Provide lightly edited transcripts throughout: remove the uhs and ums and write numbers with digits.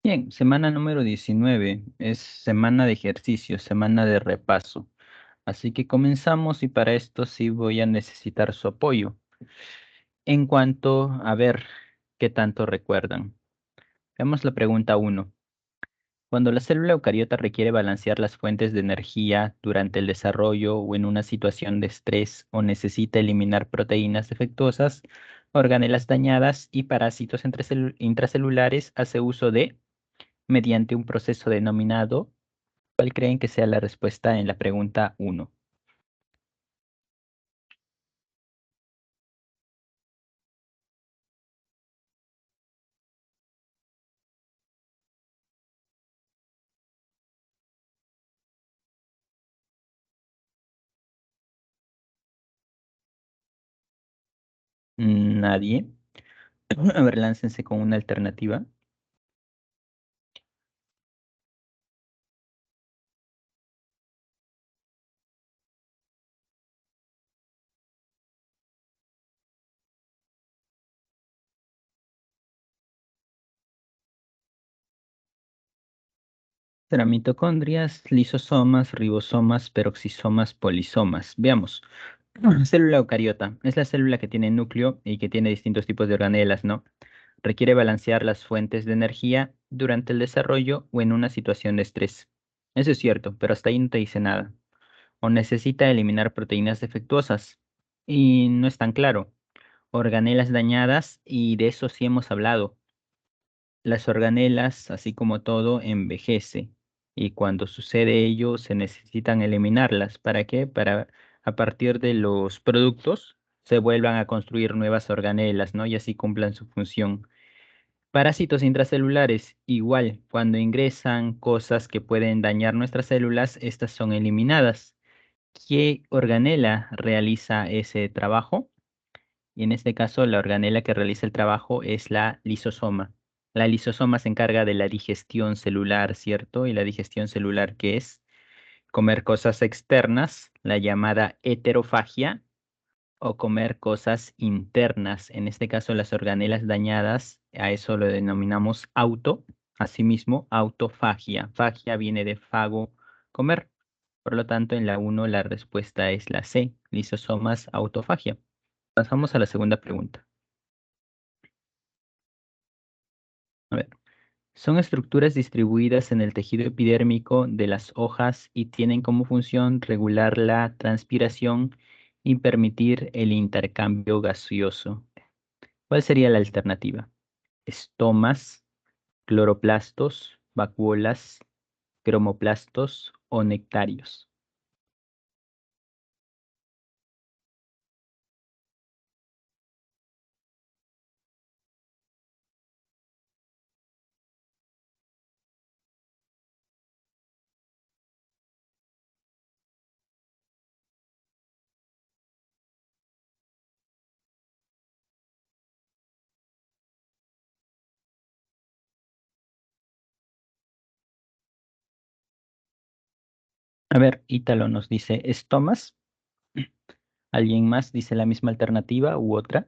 Bien, semana número 19 es semana de ejercicio, semana de repaso. Así que comenzamos y para esto sí voy a necesitar su apoyo. En cuanto a ver qué tanto recuerdan. Veamos la pregunta uno. Cuando la célula eucariota requiere balancear las fuentes de energía durante el desarrollo o en una situación de estrés o necesita eliminar proteínas defectuosas, organelas dañadas y parásitos intracelulares, hace uso de mediante un proceso denominado. ¿Cuál creen que sea la respuesta en la pregunta uno? Nadie. A ver, láncense con una alternativa. Será mitocondrias, lisosomas, ribosomas, peroxisomas, polisomas. Veamos. Célula eucariota. Es la célula que tiene núcleo y que tiene distintos tipos de organelas, ¿no? Requiere balancear las fuentes de energía durante el desarrollo o en una situación de estrés. Eso es cierto, pero hasta ahí no te dice nada. O necesita eliminar proteínas defectuosas. Y no es tan claro. Organelas dañadas, y de eso sí hemos hablado. Las organelas, así como todo, envejece. Y cuando sucede ello, se necesitan eliminarlas. ¿Para qué? Para a partir de los productos se vuelvan a construir nuevas organelas, ¿no? Y así cumplan su función. Parásitos intracelulares, igual, cuando ingresan cosas que pueden dañar nuestras células, estas son eliminadas. ¿Qué organela realiza ese trabajo? Y en este caso, la organela que realiza el trabajo es la lisosoma. La lisosoma se encarga de la digestión celular, ¿cierto? Y la digestión celular, que es comer cosas externas, la llamada heterofagia, o comer cosas internas. En este caso, las organelas dañadas, a eso lo denominamos auto. Asimismo, autofagia. Fagia viene de fago, comer. Por lo tanto, en la uno la respuesta es la C, lisosomas, autofagia. Pasamos a la segunda pregunta. A ver, son estructuras distribuidas en el tejido epidérmico de las hojas y tienen como función regular la transpiración y permitir el intercambio gaseoso. ¿Cuál sería la alternativa? Estomas, cloroplastos, vacuolas, cromoplastos o nectarios. A ver, Ítalo nos dice estomas. ¿Alguien más dice la misma alternativa u otra?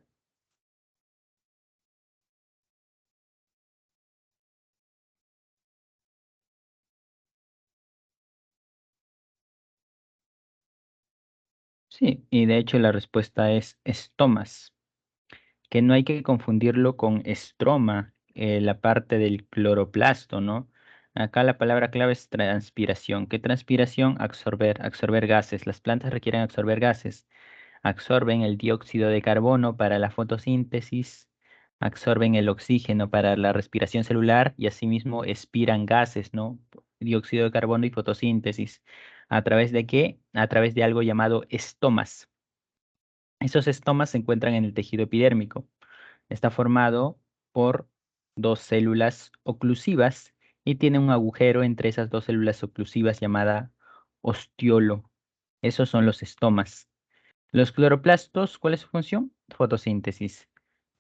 Sí, y de hecho la respuesta es estomas, que no hay que confundirlo con estroma, la parte del cloroplasto, ¿no? Acá la palabra clave es transpiración. ¿Qué transpiración? Absorber, absorber gases. Las plantas requieren absorber gases. Absorben el dióxido de carbono para la fotosíntesis, absorben el oxígeno para la respiración celular y asimismo expiran gases, ¿no? Dióxido de carbono y fotosíntesis. ¿A través de qué? A través de algo llamado estomas. Esos estomas se encuentran en el tejido epidérmico. Está formado por dos células oclusivas y tiene un agujero entre esas dos células oclusivas llamada ostiolo. Esos son los estomas. Los cloroplastos, ¿cuál es su función? Fotosíntesis.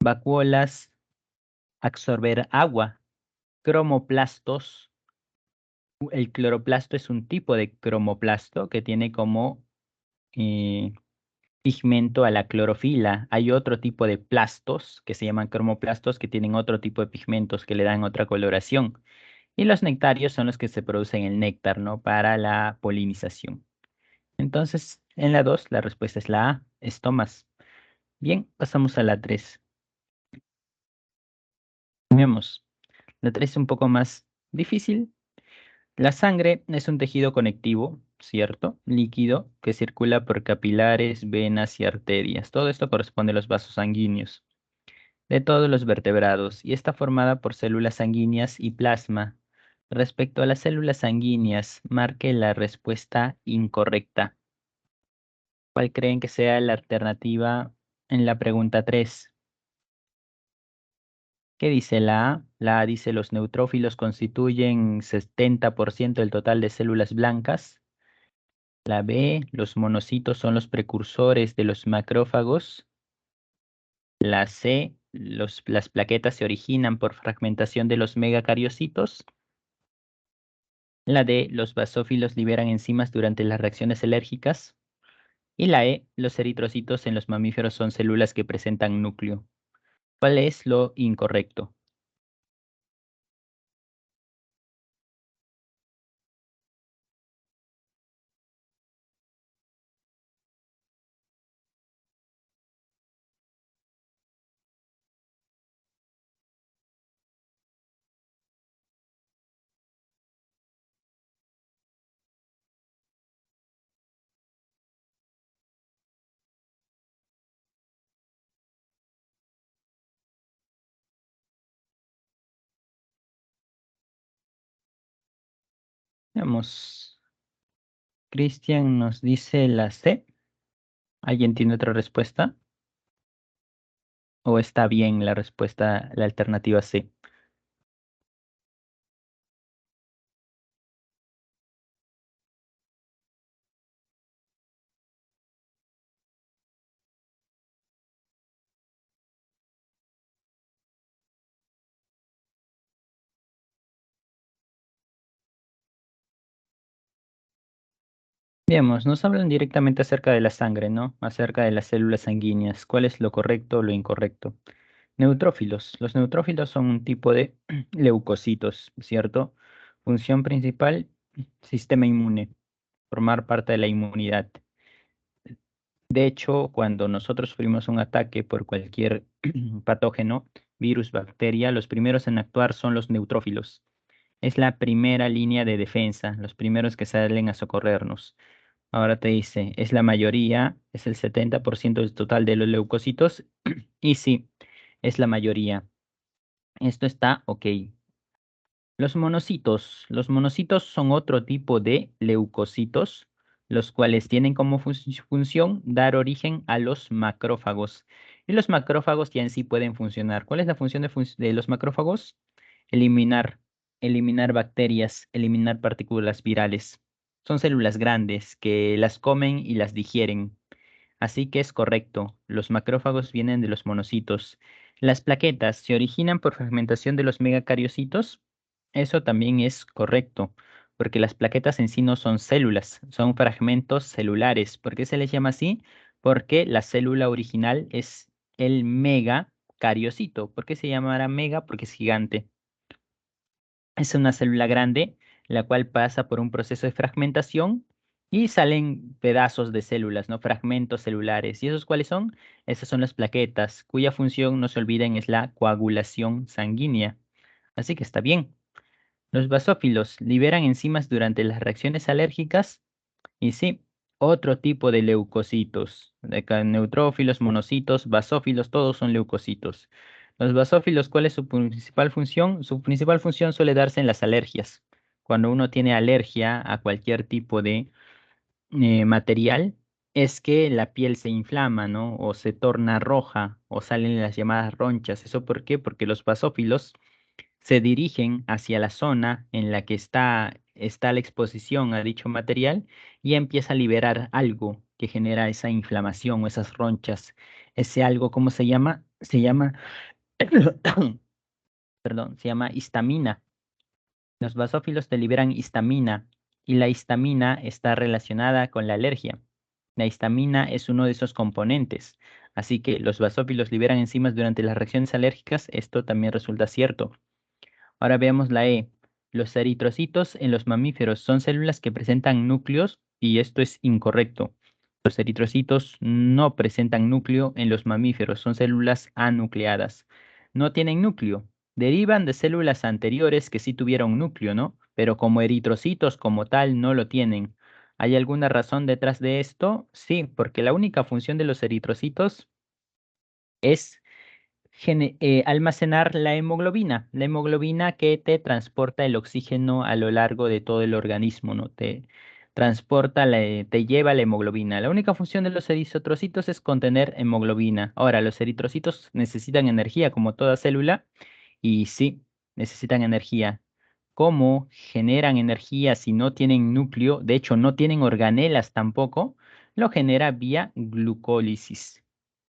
Vacuolas, absorber agua. Cromoplastos, el cloroplasto es un tipo de cromoplasto que tiene como eh, pigmento a la clorofila. Hay otro tipo de plastos que se llaman cromoplastos que tienen otro tipo de pigmentos que le dan otra coloración. Y los nectarios son los que se producen el néctar, ¿no? Para la polinización. Entonces, en la 2 la respuesta es la A, estomas. Bien, pasamos a la 3. Veamos, la 3 es un poco más difícil. La sangre es un tejido conectivo, ¿cierto? Líquido que circula por capilares, venas y arterias. Todo esto corresponde a los vasos sanguíneos de todos los vertebrados y está formada por células sanguíneas y plasma. Respecto a las células sanguíneas, marque la respuesta incorrecta. ¿Cuál creen que sea la alternativa en la pregunta 3? ¿Qué dice la A? La A dice los neutrófilos constituyen 70% del total de células blancas. La B, los monocitos son los precursores de los macrófagos. La C, las plaquetas se originan por fragmentación de los megacariocitos. La D, los basófilos liberan enzimas durante las reacciones alérgicas. Y la E, los eritrocitos en los mamíferos son células que presentan núcleo. ¿Cuál es lo incorrecto? Veamos. Cristian nos dice la C. ¿Alguien tiene otra respuesta? ¿O está bien la respuesta, la alternativa C? Veamos, nos hablan directamente acerca de la sangre, ¿no? Acerca de las células sanguíneas. ¿Cuál es lo correcto o lo incorrecto? Neutrófilos. Los neutrófilos son un tipo de leucocitos, ¿cierto? Función principal, sistema inmune, formar parte de la inmunidad. De hecho, cuando nosotros sufrimos un ataque por cualquier patógeno, virus, bacteria, los primeros en actuar son los neutrófilos. Es la primera línea de defensa, los primeros que salen a socorrernos. Ahora te dice, es la mayoría, es el 70% del total de los leucocitos. Y sí, es la mayoría. Esto está ok. Los monocitos son otro tipo de leucocitos, los cuales tienen como función dar origen a los macrófagos. Y los macrófagos ya en sí pueden funcionar. ¿Cuál es la función de los macrófagos? Eliminar, eliminar bacterias, eliminar partículas virales. Son células grandes que las comen y las digieren. Así que es correcto, los macrófagos vienen de los monocitos. Las plaquetas se originan por fragmentación de los megacariocitos. Eso también es correcto, porque las plaquetas en sí no son células, son fragmentos celulares. ¿Por qué se les llama así? Porque la célula original es el megacariocito. ¿Por qué se llamará mega? Porque es gigante. Es una célula grande, la cual pasa por un proceso de fragmentación y salen pedazos de células, ¿no? Fragmentos celulares. ¿Y esos cuáles son? Esas son las plaquetas, cuya función, no se olviden, es la coagulación sanguínea. Así que está bien. Los basófilos liberan enzimas durante las reacciones alérgicas y sí, otro tipo de leucocitos. Neutrófilos, monocitos, basófilos, todos son leucocitos. Los basófilos, ¿cuál es su principal función? Su principal función suele darse en las alergias. Cuando uno tiene alergia a cualquier tipo de material, es que la piel se inflama, ¿no? O se torna roja o salen las llamadas ronchas. ¿Eso por qué? Porque los basófilos se dirigen hacia la zona en la que está la exposición a dicho material y empieza a liberar algo que genera esa inflamación o esas ronchas. Ese algo, ¿cómo se llama? Se llama, perdón, se llama histamina. Los basófilos te liberan histamina y la histamina está relacionada con la alergia. La histamina es uno de esos componentes. Así que los basófilos liberan enzimas durante las reacciones alérgicas. Esto también resulta cierto. Ahora veamos la E. Los eritrocitos en los mamíferos son células que presentan núcleos y esto es incorrecto. Los eritrocitos no presentan núcleo en los mamíferos, son células anucleadas. No tienen núcleo. Derivan de células anteriores que sí tuvieron núcleo, ¿no? Pero como eritrocitos como tal no lo tienen. ¿Hay alguna razón detrás de esto? Sí, porque la única función de los eritrocitos es almacenar la hemoglobina que te transporta el oxígeno a lo largo de todo el organismo, ¿no? Te transporta, te lleva la hemoglobina. La única función de los eritrocitos es contener hemoglobina. Ahora, los eritrocitos necesitan energía como toda célula y sí, necesitan energía. ¿Cómo generan energía si no tienen núcleo? De hecho, no tienen organelas tampoco. Lo genera vía glucólisis.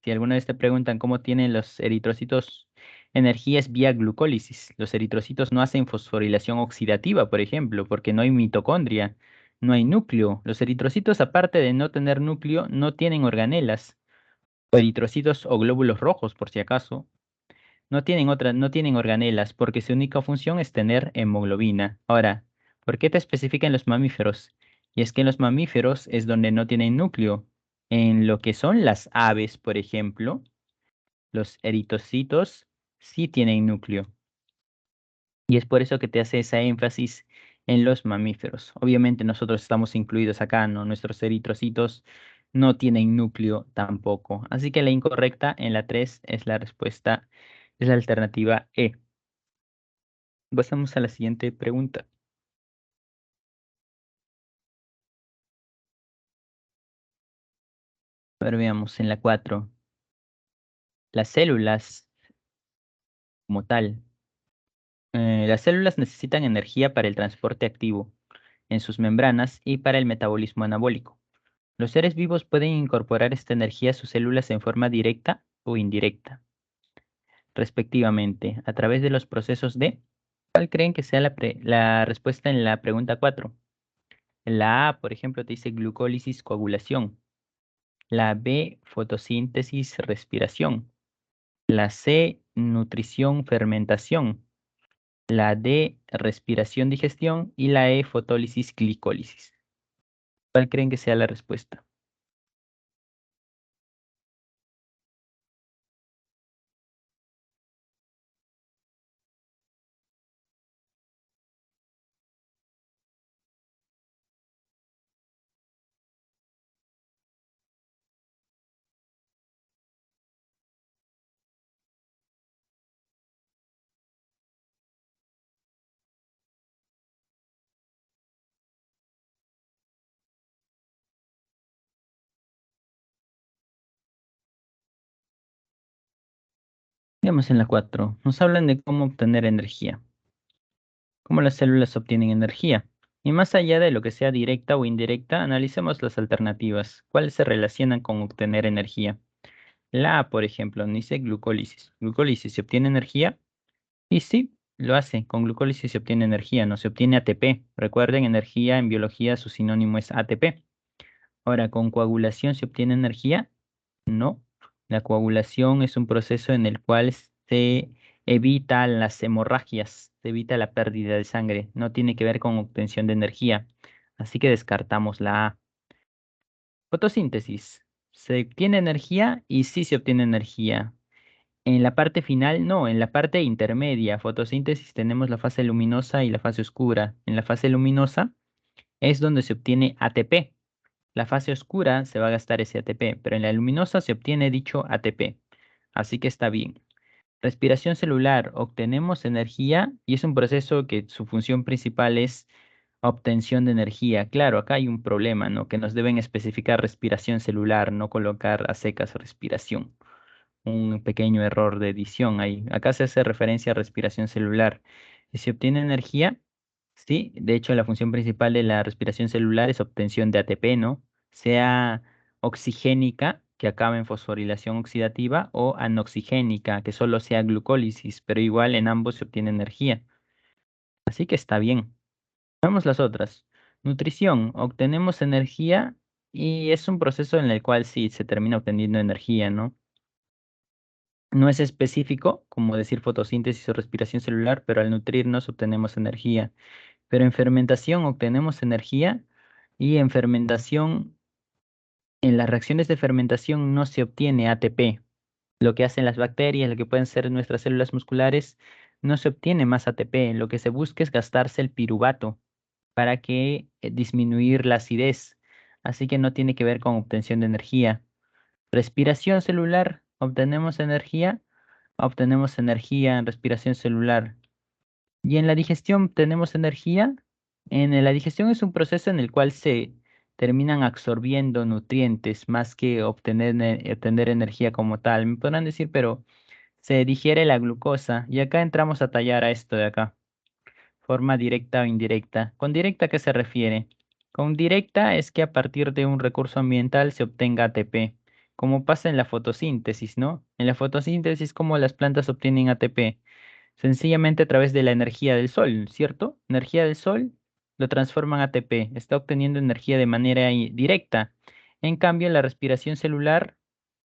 Si alguna vez te preguntan cómo tienen los eritrocitos energía es vía glucólisis. Los eritrocitos no hacen fosforilación oxidativa, por ejemplo, porque no hay mitocondria, no hay núcleo. Los eritrocitos, aparte de no tener núcleo, no tienen organelas. O eritrocitos o glóbulos rojos, por si acaso. No tienen organelas, porque su única función es tener hemoglobina. Ahora, ¿por qué te especifica en los mamíferos? Y es que en los mamíferos es donde no tienen núcleo. En lo que son las aves, por ejemplo, los eritrocitos sí tienen núcleo. Y es por eso que te hace esa énfasis en los mamíferos. Obviamente nosotros estamos incluidos acá, ¿no? Nuestros eritrocitos no tienen núcleo tampoco. Así que la incorrecta en la 3 es la respuesta, es la alternativa E. Pasamos a la siguiente pregunta. A ver, veamos en la 4. Las células como tal. Las células necesitan energía para el transporte activo en sus membranas y para el metabolismo anabólico. Los seres vivos pueden incorporar esta energía a sus células en forma directa o indirecta, respectivamente, a través de los procesos de... ¿Cuál creen que sea la respuesta en la pregunta 4? La A, por ejemplo, te dice glucólisis, coagulación. La B, fotosíntesis, respiración. La C, nutrición, fermentación. La D, respiración, digestión. Y la E, fotólisis, glicólisis. ¿Cuál creen que sea la respuesta? Veamos en la 4. Nos hablan de cómo obtener energía, cómo las células obtienen energía. Y más allá de lo que sea directa o indirecta, analicemos las alternativas. ¿Cuáles se relacionan con obtener energía? La A, por ejemplo, nos dice glucólisis. Glucólisis, ¿se obtiene energía? Y sí, lo hace. Con glucólisis se obtiene energía, no se obtiene ATP. Recuerden, energía en biología su sinónimo es ATP. Ahora, ¿con coagulación se obtiene energía? No. La coagulación es un proceso en el cual se evita las hemorragias, se evita la pérdida de sangre. No tiene que ver con obtención de energía. Así que descartamos la A. Fotosíntesis. ¿Se obtiene energía? Y sí se obtiene energía. En la parte final, no, en la parte intermedia, fotosíntesis, tenemos la fase luminosa y la fase oscura. En la fase luminosa es donde se obtiene ATP. La fase oscura se va a gastar ese ATP, pero en la luminosa se obtiene dicho ATP. Así que está bien. Respiración celular, obtenemos energía y es un proceso que su función principal es obtención de energía. Claro, acá hay un problema, ¿no? Que nos deben especificar respiración celular, no colocar a secas respiración. Un pequeño error de edición ahí. Acá se hace referencia a respiración celular. Y se obtiene energía, sí, de hecho la función principal de la respiración celular es obtención de ATP, ¿no? Sea oxigénica, que acaba en fosforilación oxidativa, o anoxigénica, que solo sea glucólisis, pero igual en ambos se obtiene energía. Así que está bien. Vamos las otras. Nutrición, obtenemos energía y es un proceso en el cual sí se termina obteniendo energía, ¿no? No es específico, como decir fotosíntesis o respiración celular, pero al nutrirnos obtenemos energía. Pero en fermentación obtenemos energía y en fermentación, en las reacciones de fermentación no se obtiene ATP. Lo que hacen las bacterias, lo que pueden ser nuestras células musculares, no se obtiene más ATP. Lo que se busca es gastarse el piruvato para que disminuir la acidez. Así que no tiene que ver con obtención de energía. Respiración celular, obtenemos energía en respiración celular. Y en la digestión tenemos energía. La digestión es un proceso en el cual se terminan absorbiendo nutrientes más que obtener energía como tal. Me podrán decir, pero se digiere la glucosa y acá entramos a tallar a esto de acá. Forma directa o indirecta. ¿Con directa a qué se refiere? Con directa es que a partir de un recurso ambiental se obtenga ATP, como pasa en la fotosíntesis, ¿no? En la fotosíntesis, ¿cómo las plantas obtienen ATP? Sencillamente a través de la energía del sol, ¿cierto? Energía del sol lo transforman en ATP, está obteniendo energía de manera directa. En cambio, la respiración celular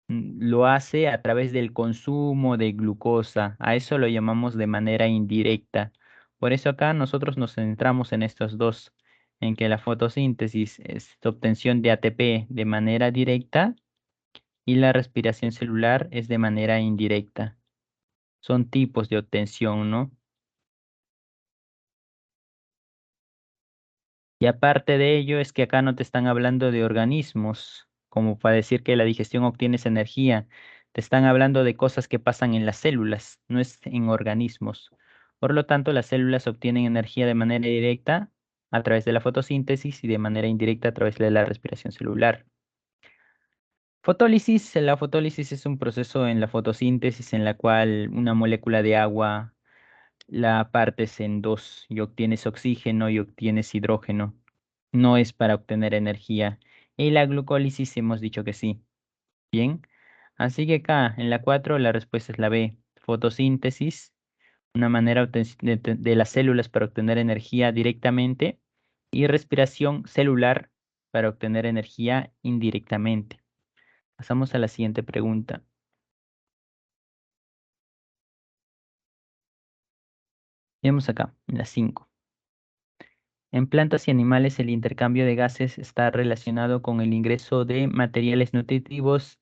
lo hace a través del consumo de glucosa. A eso lo llamamos de manera indirecta. Por eso acá nosotros nos centramos en estos dos, en que la fotosíntesis es obtención de ATP de manera directa y la respiración celular es de manera indirecta. Son tipos de obtención, ¿no? Y aparte de ello es que acá no te están hablando de organismos, como para decir que la digestión obtienes energía. Te están hablando de cosas que pasan en las células, no es en organismos. Por lo tanto, las células obtienen energía de manera directa a través de la fotosíntesis y de manera indirecta a través de la respiración celular. Fotólisis, la fotólisis es un proceso en la fotosíntesis en la cual una molécula de agua la partes en dos y obtienes oxígeno y obtienes hidrógeno. No es para obtener energía. Y la glucólisis hemos dicho que sí. Bien. Así que acá, en la 4 la respuesta es la B. Fotosíntesis, una manera de las células para obtener energía directamente. Y respiración celular para obtener energía indirectamente. Pasamos a la siguiente pregunta. Vemos acá, en la 5. En plantas y animales el intercambio de gases está relacionado con el ingreso de materiales nutritivos,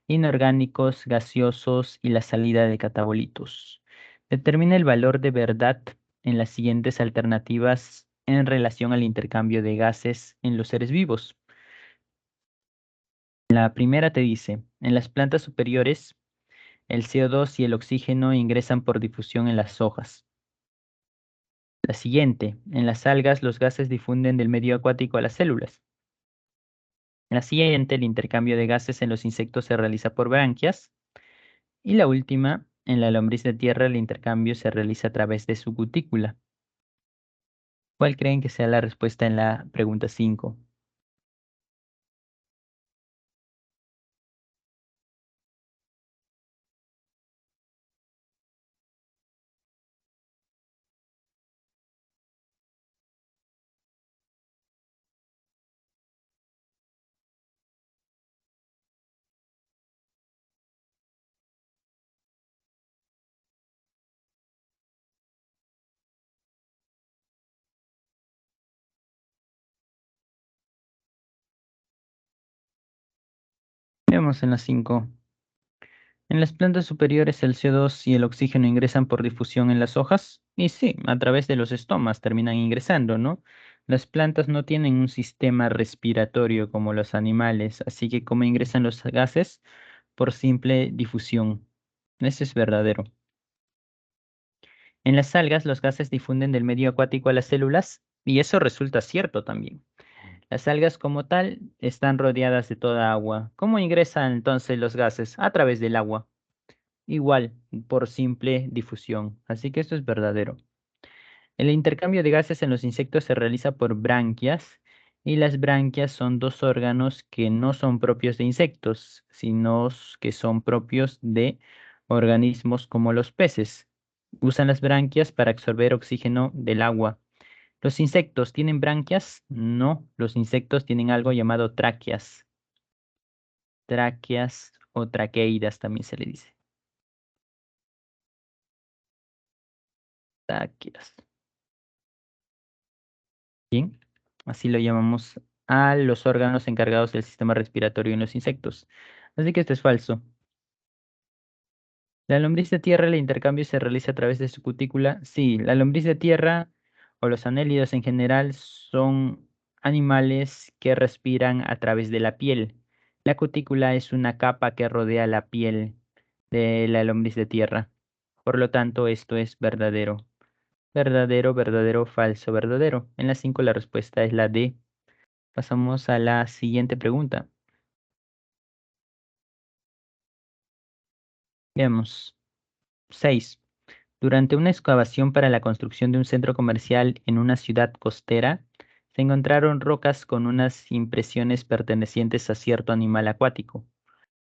inorgánicos, gaseosos y la salida de catabolitos. Determina el valor de verdad en las siguientes alternativas en relación al intercambio de gases en los seres vivos. La primera te dice, en las plantas superiores, el CO2 y el oxígeno ingresan por difusión en las hojas. La siguiente, en las algas los gases difunden del medio acuático a las células. En la siguiente, el intercambio de gases en los insectos se realiza por branquias. Y la última, en la lombriz de tierra el intercambio se realiza a través de su cutícula. ¿Cuál creen que sea la respuesta en la pregunta 5? Veamos en la 5. En las plantas superiores el CO2 y el oxígeno ingresan por difusión en las hojas. Y sí, a través de los estomas terminan ingresando, ¿no? Las plantas no tienen un sistema respiratorio como los animales, así que ¿cómo ingresan los gases? Por simple difusión. Eso es verdadero. En las algas los gases difunden del medio acuático a las células y eso resulta cierto también. Las algas como tal están rodeadas de toda agua. ¿Cómo ingresan entonces los gases? A través del agua. Igual, por simple difusión. Así que esto es verdadero. El intercambio de gases en los insectos se realiza por branquias y las branquias son dos órganos que no son propios de insectos, sino que son propios de organismos como los peces. Usan las branquias para absorber oxígeno del agua. ¿Los insectos tienen branquias? No, los insectos tienen algo llamado tráqueas. Tráqueas o traqueidas también se le dice. Brácteas. Bien, así lo llamamos a los órganos encargados del sistema respiratorio en los insectos. Así que esto es falso. La lombriz de tierra, el intercambio se realiza a través de su cutícula. Sí, la lombriz de tierra o los anélidos en general son animales que respiran a través de la piel. La cutícula es una capa que rodea la piel de la lombriz de tierra. Por lo tanto, esto es verdadero. Verdadero, verdadero, falso, verdadero. En la 5 la respuesta es la D. Pasamos a la siguiente pregunta. Veamos. 6. Durante una excavación para la construcción de un centro comercial en una ciudad costera, se encontraron rocas con unas impresiones pertenecientes a cierto animal acuático.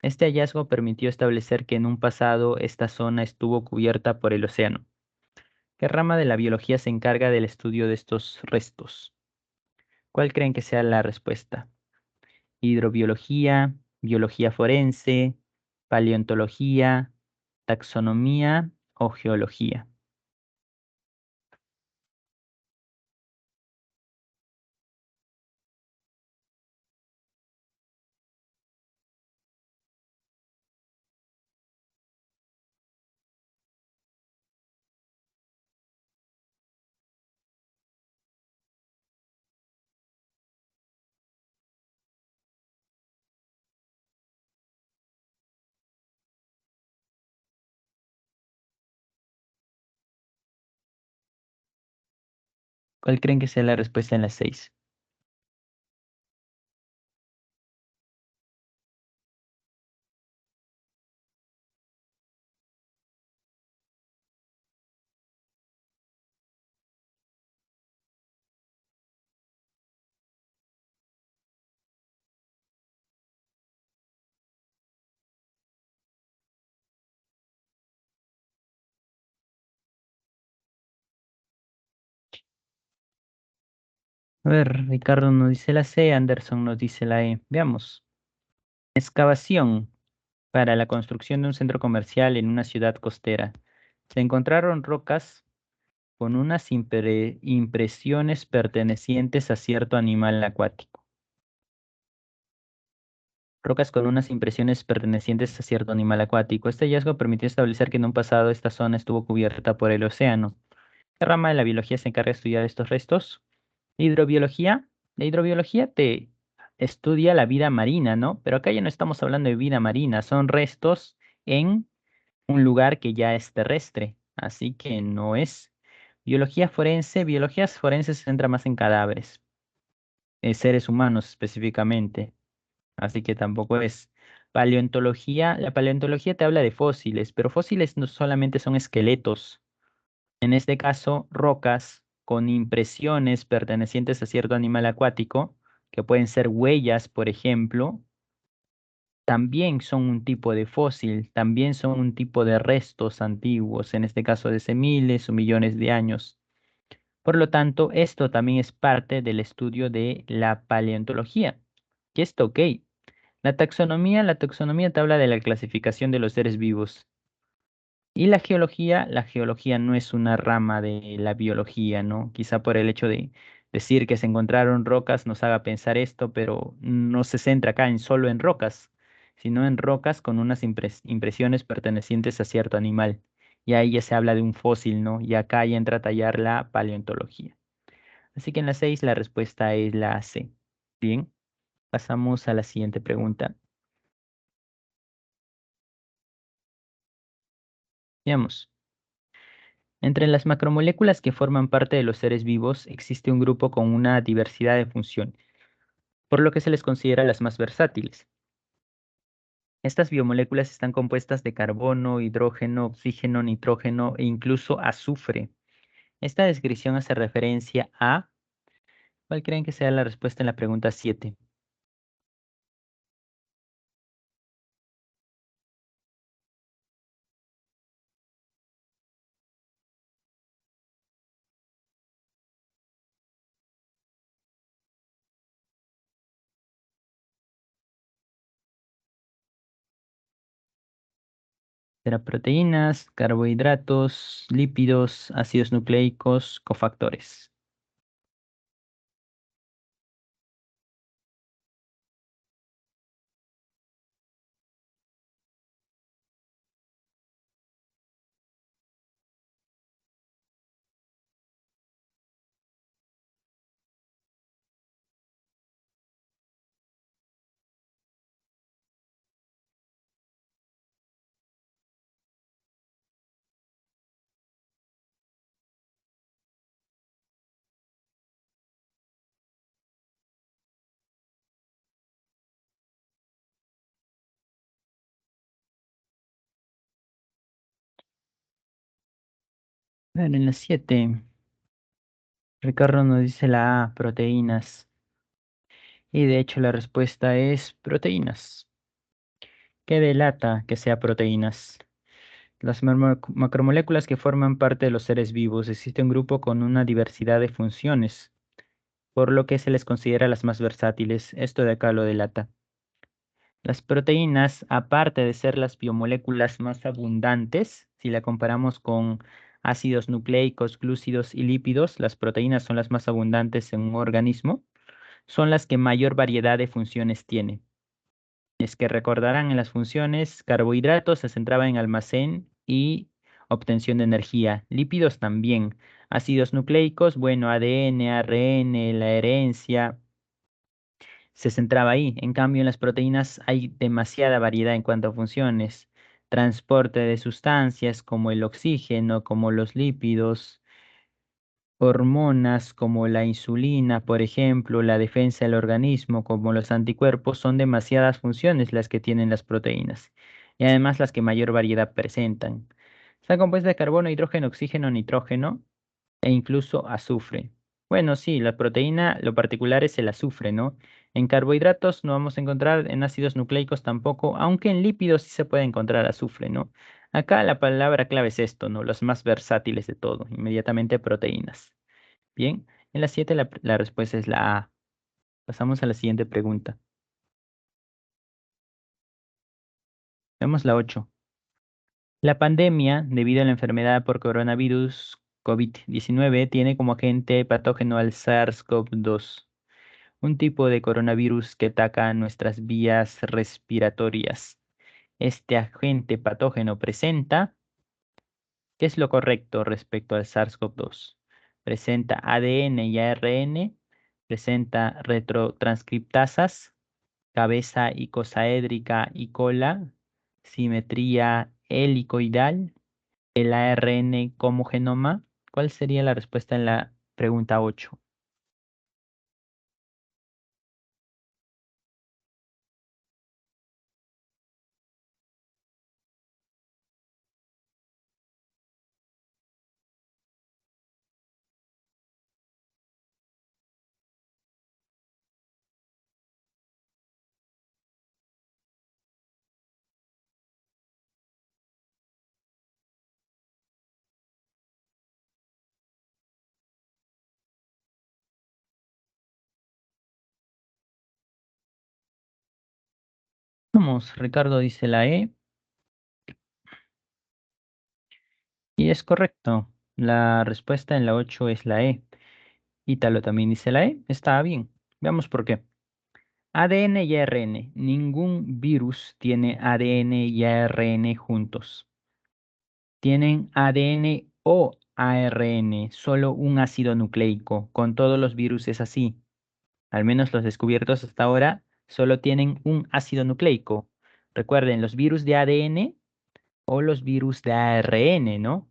Este hallazgo permitió establecer que en un pasado esta zona estuvo cubierta por el océano. ¿Qué rama de la biología se encarga del estudio de estos restos? ¿Cuál creen que sea la respuesta? Hidrobiología, biología forense, paleontología, taxonomía o geología. ¿Cuál creen que sea la respuesta en las 6? A ver, Ricardo nos dice la C, Anderson nos dice la E. Veamos. Excavación para la construcción de un centro comercial en una ciudad costera. Se encontraron rocas con unas impresiones pertenecientes a cierto animal acuático. Rocas con unas impresiones pertenecientes a cierto animal acuático. Este hallazgo permitió establecer que en un pasado esta zona estuvo cubierta por el océano. ¿Qué rama de la biología se encarga de estudiar estos restos? Hidrobiología. La hidrobiología te estudia la vida marina, ¿no? Pero acá ya no estamos hablando de vida marina, son restos en un lugar que ya es terrestre, así que no es. Biología forense, biologías forenses se centra más en cadáveres, seres humanos específicamente, así que tampoco es. Paleontología, la paleontología te habla de fósiles, pero fósiles no solamente son esqueletos. En este caso, rocas con impresiones pertenecientes a cierto animal acuático, que pueden ser huellas, por ejemplo, también son un tipo de fósil, también son un tipo de restos antiguos, en este caso de miles o millones de años. Por lo tanto, esto también es parte del estudio de la paleontología. ¿Qué es ok? La taxonomía te habla de la clasificación de los seres vivos. Y la geología no es una rama de la biología, ¿no? Quizá por el hecho de decir que se encontraron rocas nos haga pensar esto, pero no se centra acá en solo en rocas, sino en rocas con unas impresiones pertenecientes a cierto animal. Y ahí ya se habla de un fósil, ¿no? Y acá ya entra a tallar la paleontología. Así que en la 6 la respuesta es la C. Bien, pasamos a la siguiente pregunta. Veamos. Entre las macromoléculas que forman parte de los seres vivos existe un grupo con una diversidad de funciones, por lo que se les considera las más versátiles. Estas biomoléculas están compuestas de carbono, hidrógeno, oxígeno, nitrógeno e incluso azufre. Esta descripción hace referencia a... ¿Cuál creen que sea la respuesta en la pregunta 7? Será proteínas, carbohidratos, lípidos, ácidos nucleicos, cofactores. Bueno, en las 7, Ricardo nos dice la A, proteínas. Y de hecho la respuesta es proteínas. ¿Qué delata que sea proteínas? Las macromoléculas que forman parte de los seres vivos existe un grupo con una diversidad de funciones, por lo que se les considera las más versátiles. Esto de acá lo delata. Las proteínas, aparte de ser las biomoléculas más abundantes, si la comparamos con ácidos nucleicos, glúcidos y lípidos, las proteínas son las más abundantes en un organismo, son las que mayor variedad de funciones tienen. Es que recordarán en las funciones, carbohidratos se centraba en almacén y obtención de energía, lípidos también, ácidos nucleicos, bueno, ADN, ARN, la herencia, se centraba ahí. En cambio, en las proteínas hay demasiada variedad en cuanto a funciones, transporte de sustancias como el oxígeno, como los lípidos, hormonas como la insulina, por ejemplo, la defensa del organismo, como los anticuerpos, son demasiadas funciones las que tienen las proteínas y además las que mayor variedad presentan. Está compuesta de carbono, hidrógeno, oxígeno, nitrógeno e incluso azufre. Bueno, sí, la proteína, lo particular es el azufre, ¿no? En carbohidratos no vamos a encontrar, en ácidos nucleicos tampoco, aunque en lípidos sí se puede encontrar azufre, ¿no? Acá la palabra clave es esto, ¿no? Los más versátiles de todo, inmediatamente proteínas. Bien, en la 7 la respuesta es la A. Pasamos a la siguiente pregunta. Vemos la 8. La pandemia, debido a la enfermedad por coronavirus COVID-19, tiene como agente patógeno al SARS-CoV-2, un tipo de coronavirus que ataca nuestras vías respiratorias. Este agente patógeno presenta, ¿qué es lo correcto respecto al SARS-CoV-2? Presenta ADN y ARN, presenta retrotranscriptasas, cabeza icosaédrica y cola, simetría helicoidal, el ARN como genoma. ¿Cuál sería la respuesta en la pregunta 8? Vamos, Ricardo dice la E y es correcto. La respuesta en la 8 es la E. Ítalo también dice la E. Está bien. Veamos por qué. ADN y ARN. Ningún virus tiene ADN y ARN juntos. Tienen ADN o ARN, solo un ácido nucleico. Con todos los virus es así. Al menos los descubiertos hasta ahora solo tienen un ácido nucleico. Recuerden, los virus de ADN o los virus de ARN, ¿no?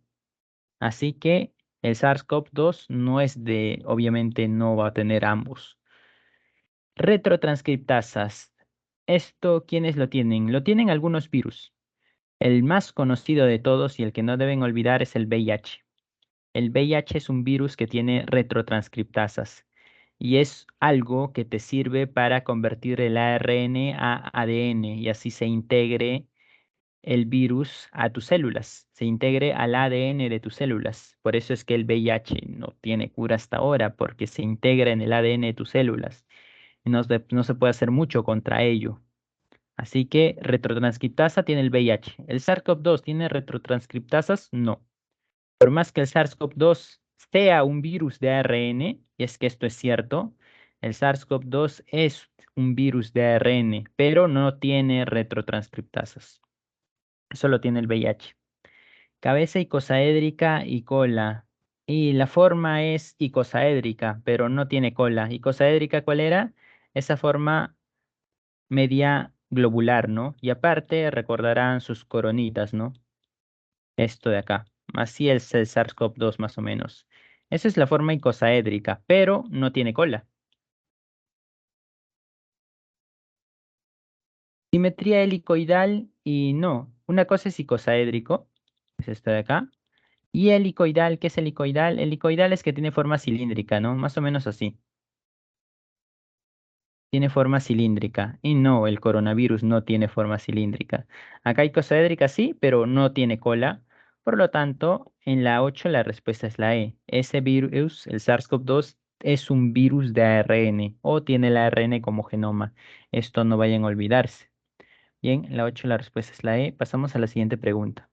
Así que el SARS-CoV-2 no es de, obviamente no va a tener ambos. Retrotranscriptasas. ¿Esto quiénes lo tienen? Lo tienen algunos virus. El más conocido de todos y el que no deben olvidar es el VIH. El VIH es un virus que tiene retrotranscriptasas y es algo que te sirve para convertir el ARN a ADN y así se integre el virus a tus células, se integre al ADN de tus células. Por eso es que el VIH no tiene cura hasta ahora, porque se integra en el ADN de tus células. Y no se puede hacer mucho contra ello. Así que retrotranscriptasa tiene el VIH. ¿El SARS-CoV-2 tiene retrotranscriptasas? No. Por más que el SARS-CoV-2 sea un virus de ARN, y es que esto es cierto, el SARS-CoV-2 es un virus de ARN, pero no tiene retrotranscriptasas. Solo tiene el VIH. Cabeza icosaédrica y cola. Y la forma es icosaédrica, pero no tiene cola. ¿Icosaédrica cuál era? Esa forma media globular, ¿no? Y aparte recordarán sus coronitas, ¿no? Esto de acá. Así es el SARS-CoV-2 más o menos. Esa es la forma icosaédrica, pero no tiene cola. Simetría helicoidal y no. Una cosa es icosaédrico, es esto de acá. Y helicoidal, ¿qué es helicoidal? Helicoidal es que tiene forma cilíndrica, ¿no? Más o menos así. Tiene forma cilíndrica. Y no, el coronavirus no tiene forma cilíndrica. Acá icosaédrica sí, pero no tiene cola. Por lo tanto, en la 8 la respuesta es la E. Ese virus, el SARS-CoV-2, es un virus de ARN o tiene el ARN como genoma. Esto no vayan a olvidarse. Bien, la 8 la respuesta es la E. Pasamos a la siguiente pregunta.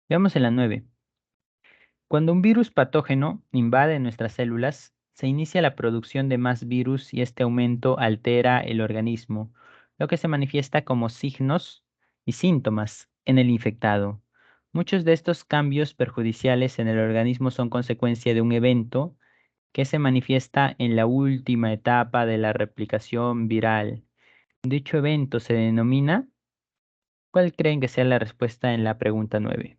Veamos en la 9. Cuando un virus patógeno invade nuestras células, se inicia la producción de más virus y este aumento altera el organismo, lo que se manifiesta como signos y síntomas en el infectado. Muchos de estos cambios perjudiciales en el organismo son consecuencia de un evento que se manifiesta en la última etapa de la replicación viral. Dicho evento se denomina, ¿cuál creen que sea la respuesta en la pregunta 9?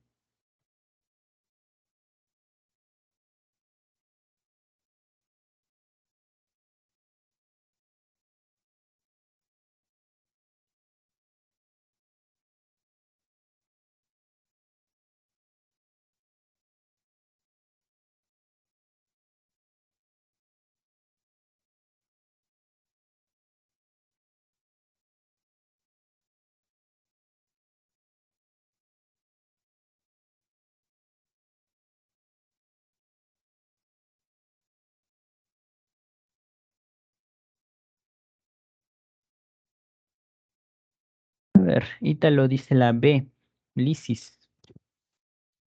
A ver, Ítalo dice la B, lisis.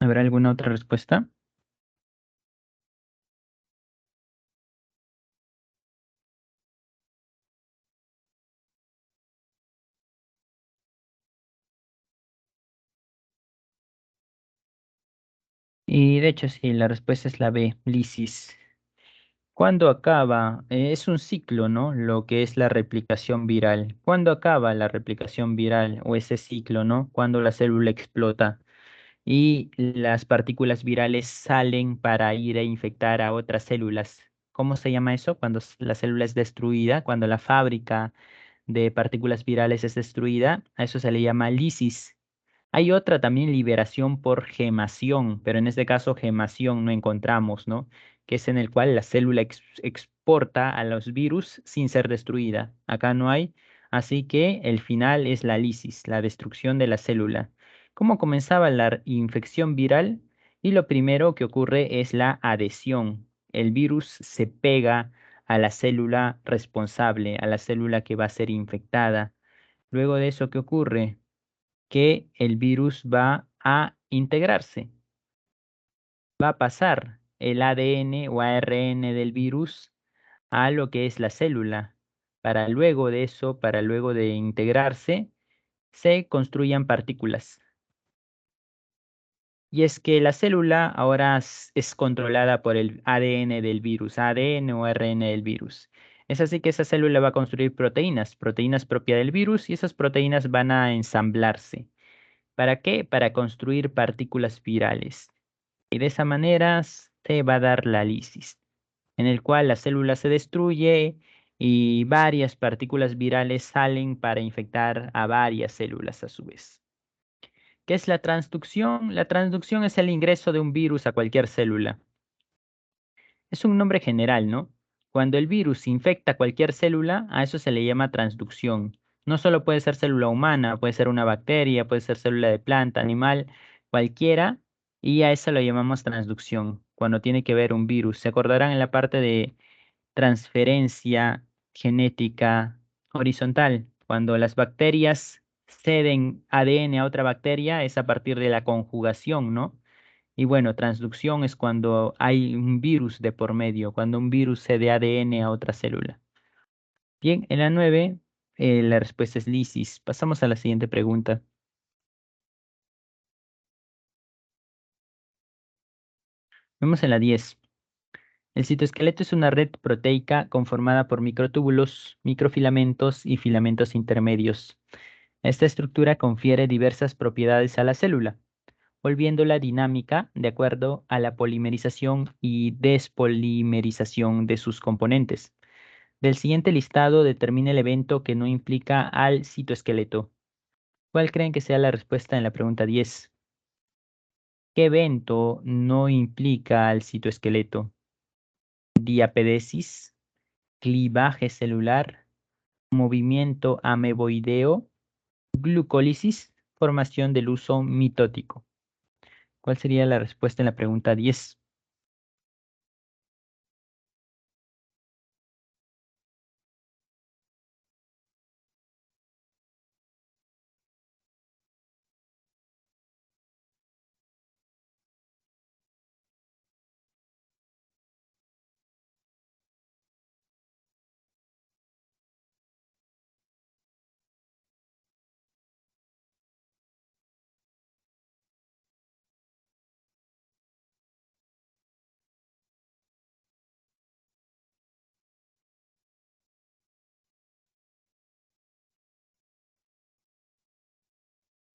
¿Habrá alguna otra respuesta? Y de hecho sí, la respuesta es la B, lisis. ¿Cuándo acaba? Es un ciclo, ¿no? Lo que es la replicación viral. ¿Cuándo acaba la replicación viral o ese ciclo, ¿no? Cuando la célula explota y las partículas virales salen para ir a infectar a otras células. ¿Cómo se llama eso? Cuando la célula es destruida, cuando la fábrica de partículas virales es destruida, a eso se le llama lisis. Hay otra también, liberación por gemación, pero en este caso gemación no encontramos, ¿no? Que es en el cual la célula exporta a los virus sin ser destruida. Acá no hay, así que el final es la lisis, la destrucción de la célula. ¿Cómo comenzaba la infección viral? Y lo primero que ocurre es la adhesión. El virus se pega a la célula responsable, a la célula que va a ser infectada. Luego de eso, ¿qué ocurre? Que el virus va a integrarse, va a pasar el ADN o ARN del virus a lo que es la célula. Para luego de eso, para luego de integrarse, se construyan partículas. Y es que la célula ahora es controlada por el ADN del virus, ADN o ARN del virus. Es así que esa célula va a construir proteínas, proteínas propias del virus, y esas proteínas van a ensamblarse. ¿Para qué? Para construir partículas virales. Y de esa manera se va a dar la lisis, en el cual la célula se destruye y varias partículas virales salen para infectar a varias células a su vez. ¿Qué es la transducción? La transducción es el ingreso de un virus a cualquier célula. Es un nombre general, ¿no? Cuando el virus infecta cualquier célula, a eso se le llama transducción. No solo puede ser célula humana, puede ser una bacteria, puede ser célula de planta, animal, cualquiera, y a eso lo llamamos transducción. cuando tiene que ver un virus. ¿Se acordarán en la parte de transferencia genética horizontal? Cuando las bacterias ceden ADN a otra bacteria, es a partir de la conjugación, ¿no? Y bueno, transducción es cuando hay un virus de por medio, cuando un virus cede ADN a otra célula. Bien, en la 9, la respuesta es lisis. Pasamos a la siguiente pregunta. Vemos en la 10. El citoesqueleto es una red proteica conformada por microtúbulos, microfilamentos y filamentos intermedios. Esta estructura confiere diversas propiedades a la célula, volviéndola dinámica de acuerdo a la polimerización y despolimerización de sus componentes. Del siguiente listado determina el evento que no implica al citoesqueleto. ¿Cuál creen que sea la respuesta en la pregunta 10? ¿Qué evento no implica al citoesqueleto? Diapedesis, clivaje celular, movimiento ameboideo, glucólisis, formación del uso mitótico. ¿Cuál sería la respuesta en la pregunta 10?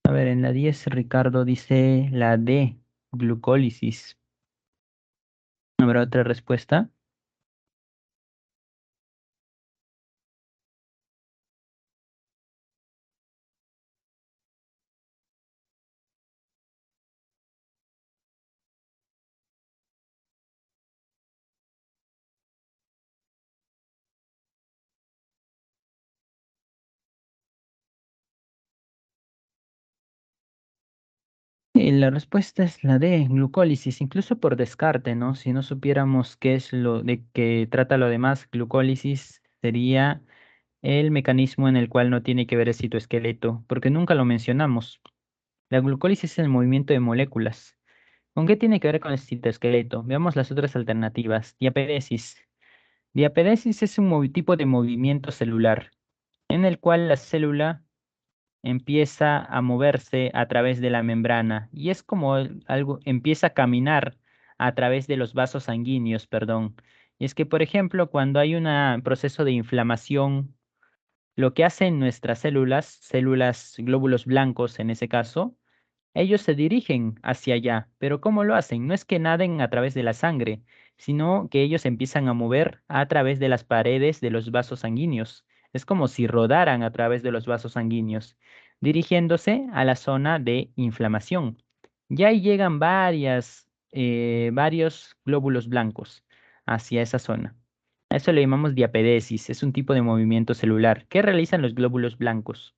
A ver, en la 10 Ricardo dice la D, glucólisis. ¿Habrá otra respuesta? Y la respuesta es la D, glucólisis, incluso por descarte, ¿no? Si no supiéramos qué es lo de que trata lo demás, glucólisis sería el mecanismo en el cual no tiene que ver el citoesqueleto, porque nunca lo mencionamos. La glucólisis es el movimiento de moléculas. ¿Con qué tiene que ver con el citoesqueleto? Veamos las otras alternativas. Diapedesis. Diapedesis es un tipo de movimiento celular en el cual la célula empieza a moverse a través de la membrana y es como algo empieza a caminar a través de los vasos sanguíneos, perdón. Y es que, por ejemplo, cuando hay un proceso de inflamación, lo que hacen nuestras células glóbulos blancos en ese caso, ellos se dirigen hacia allá, pero ¿cómo lo hacen? No es que naden a través de la sangre, sino que ellos empiezan a mover a través de las paredes de los vasos sanguíneos. Es como si rodaran a través de los vasos sanguíneos, dirigiéndose a la zona de inflamación. Y ahí llegan varios glóbulos blancos hacia esa zona. A eso le llamamos diapedesis, es un tipo de movimiento celular. ¿Qué realizan los glóbulos blancos?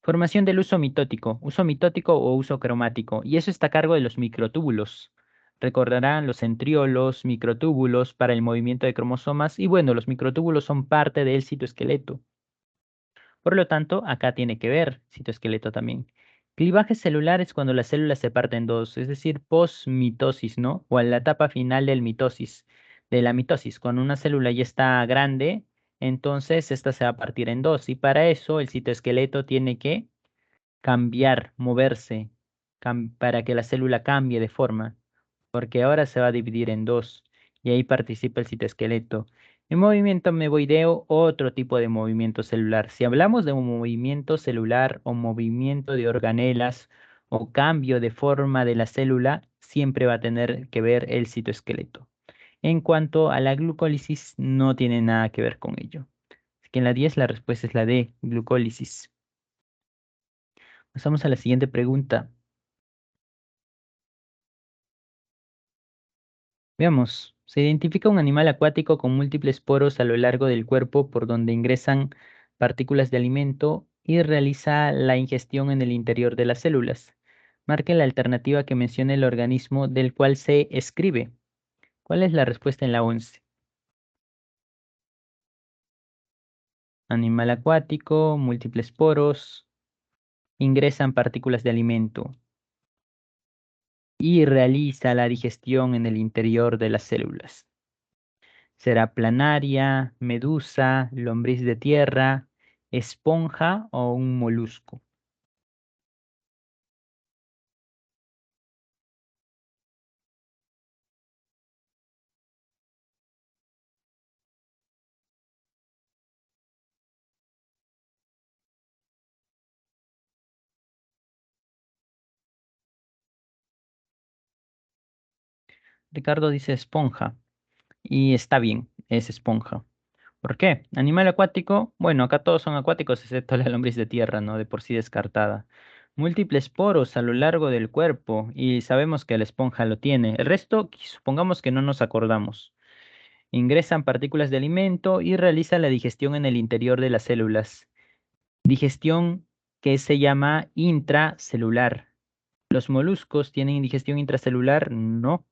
Formación del uso mitótico o uso cromático, y eso está a cargo de los microtúbulos. Recordarán los centriolos, microtúbulos para el movimiento de cromosomas, y bueno, los microtúbulos son parte del citoesqueleto. Por lo tanto, acá tiene que ver citoesqueleto también. Clivaje celular es cuando la célula se parte en dos, es decir, posmitosis, ¿no? O en la etapa final de la mitosis. Cuando una célula ya está grande, entonces esta se va a partir en dos, y para eso el citoesqueleto tiene que cambiar, moverse, para que la célula cambie de forma, porque ahora se va a dividir en dos y ahí participa el citoesqueleto. El movimiento ameboideo, otro tipo de movimiento celular. Si hablamos de un movimiento celular o movimiento de organelas o cambio de forma de la célula, siempre va a tener que ver el citoesqueleto. En cuanto a la glucólisis, no tiene nada que ver con ello. Así que en la 10 la respuesta es la D, glucólisis. Pasamos a la siguiente pregunta. Veamos, se identifica un animal acuático con múltiples poros a lo largo del cuerpo por donde ingresan partículas de alimento y realiza la ingestión en el interior de las células. Marque la alternativa que menciona el organismo del cual se escribe. ¿Cuál es la respuesta en la 11? Animal acuático, múltiples poros, ingresan partículas de alimento y realiza la digestión en el interior de las células. ¿Será planaria, medusa, lombriz de tierra, esponja o un molusco? Ricardo dice esponja y está bien, es esponja. ¿Por qué? Animal acuático, bueno, acá todos son acuáticos excepto la lombriz de tierra, ¿no? De por sí descartada. Múltiples poros a lo largo del cuerpo y sabemos que la esponja lo tiene. El resto, supongamos que no nos acordamos. Ingresan partículas de alimento y realizan la digestión en el interior de las células. Digestión que se llama intracelular. ¿Los moluscos tienen digestión intracelular? No.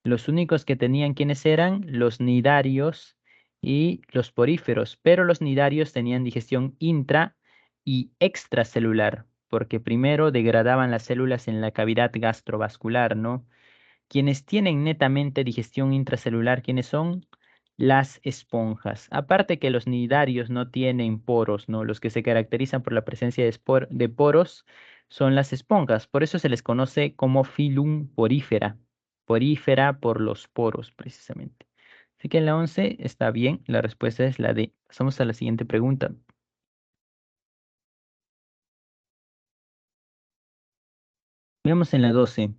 Los únicos que tenían, ¿quiénes eran? Los nidarios y los poríferos, pero los nidarios tenían digestión intra y extracelular, porque primero degradaban las células en la cavidad gastrovascular, ¿no? Quienes tienen netamente digestión intracelular, ¿quiénes son? Las esponjas. Aparte que los nidarios no tienen poros, ¿no? Los que se caracterizan por la presencia de poros son las esponjas. Por eso se les conoce como filum porífera. Porífera por los poros, precisamente. Así que en la 11 está bien, la respuesta es la D. Pasamos a la siguiente pregunta. Veamos en la 12.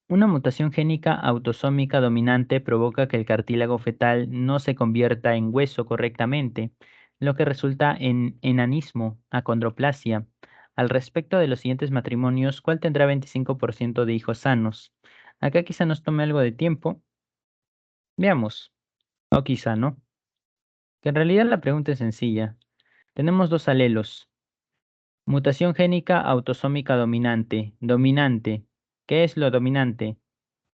Una mutación génica autosómica dominante provoca que el cartílago fetal no se convierta en hueso correctamente, lo que resulta en enanismo, acondroplasia. Al respecto de los siguientes matrimonios, ¿cuál tendrá 25% de hijos sanos? Acá quizá nos tome algo de tiempo. Veamos. O quizá no. Que en realidad la pregunta es sencilla. Tenemos dos alelos. Mutación génica autosómica dominante. Dominante. ¿Qué es lo dominante?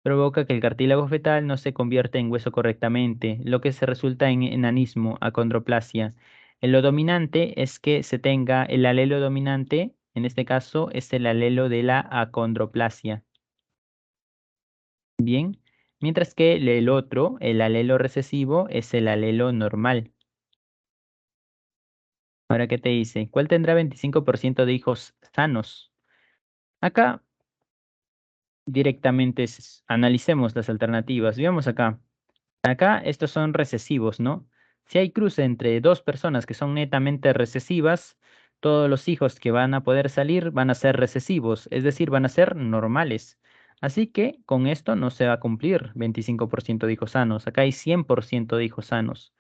Provoca que el cartílago fetal no se convierta en hueso correctamente, lo que se resulta en enanismo, acondroplasia. Lo dominante es que se tenga el alelo dominante, en este caso es el alelo de la acondroplasia. Bien, mientras que el otro, el alelo recesivo, es el alelo normal. Ahora, ¿qué te dice? ¿Cuál tendrá 25% de hijos sanos? Acá directamente analicemos las alternativas. Veamos acá. Acá estos son recesivos, ¿no? Si hay cruce entre dos personas que son netamente recesivas, todos los hijos que van a poder salir van a ser recesivos, es decir, van a ser normales. Así que con esto no se va a cumplir 25% de hijos sanos. Acá hay 100% de hijos sanos.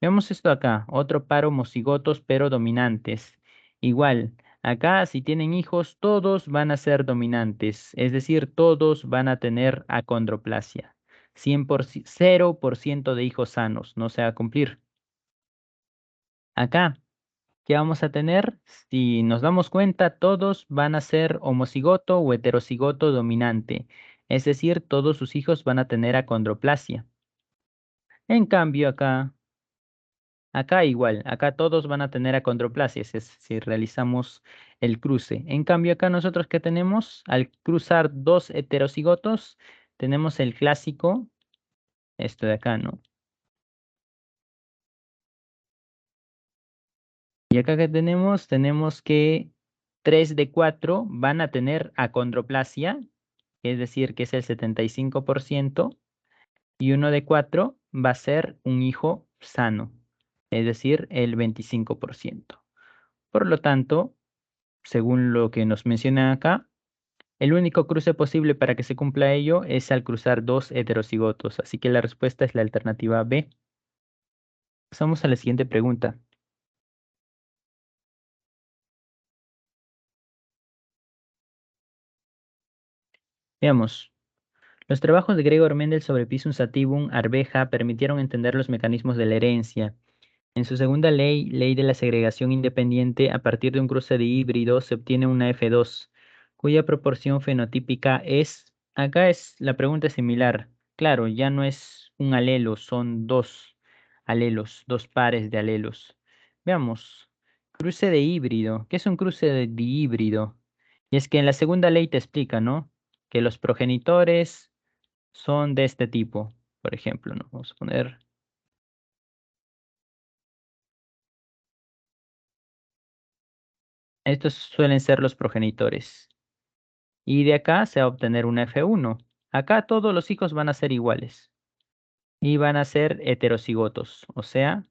Veamos esto acá, otro par homocigotos pero dominantes. Igual, acá si tienen hijos, todos van a ser dominantes, es decir, todos van a tener acondroplasia. 100%, 0% de hijos sanos, no se va a cumplir. Acá, ¿qué vamos a tener? Si nos damos cuenta, todos van a ser homocigoto o heterocigoto dominante, es decir, todos sus hijos van a tener acondroplasia. En cambio, acá igual, acá todos van a tener acondroplasia si realizamos el cruce. En cambio, acá nosotros que tenemos, al cruzar dos heterocigotos, tenemos el clásico, esto de acá, ¿no? Y acá que tenemos, tenemos que 3 de 4 van a tener acondroplasia, es decir, que es el 75%, y uno de 4 va a ser un hijo sano, es decir, el 25%. Por lo tanto, según lo que nos mencionan acá, el único cruce posible para que se cumpla ello es al cruzar dos heterocigotos, así que la respuesta es la alternativa B. Pasamos a la siguiente pregunta. Veamos. Los trabajos de Gregor Mendel sobre Pisum sativum, arveja, permitieron entender los mecanismos de la herencia. En su segunda ley, ley de la segregación independiente, a partir de un cruce de híbridos se obtiene una F2, cuya proporción fenotípica es, acá es la pregunta es similar. claro, ya no es un alelo, son dos alelos, dos pares de alelos. Veamos, cruce de híbrido. ¿Qué es un cruce de dihíbrido? Y es que en la segunda ley te explica, ¿no? Que los progenitores son de este tipo, por ejemplo, ¿no? Vamos a poner, estos suelen ser los progenitores. Y de acá se va a obtener un F1. Acá todos los hijos van a ser iguales y van a ser heterocigotos, o sea,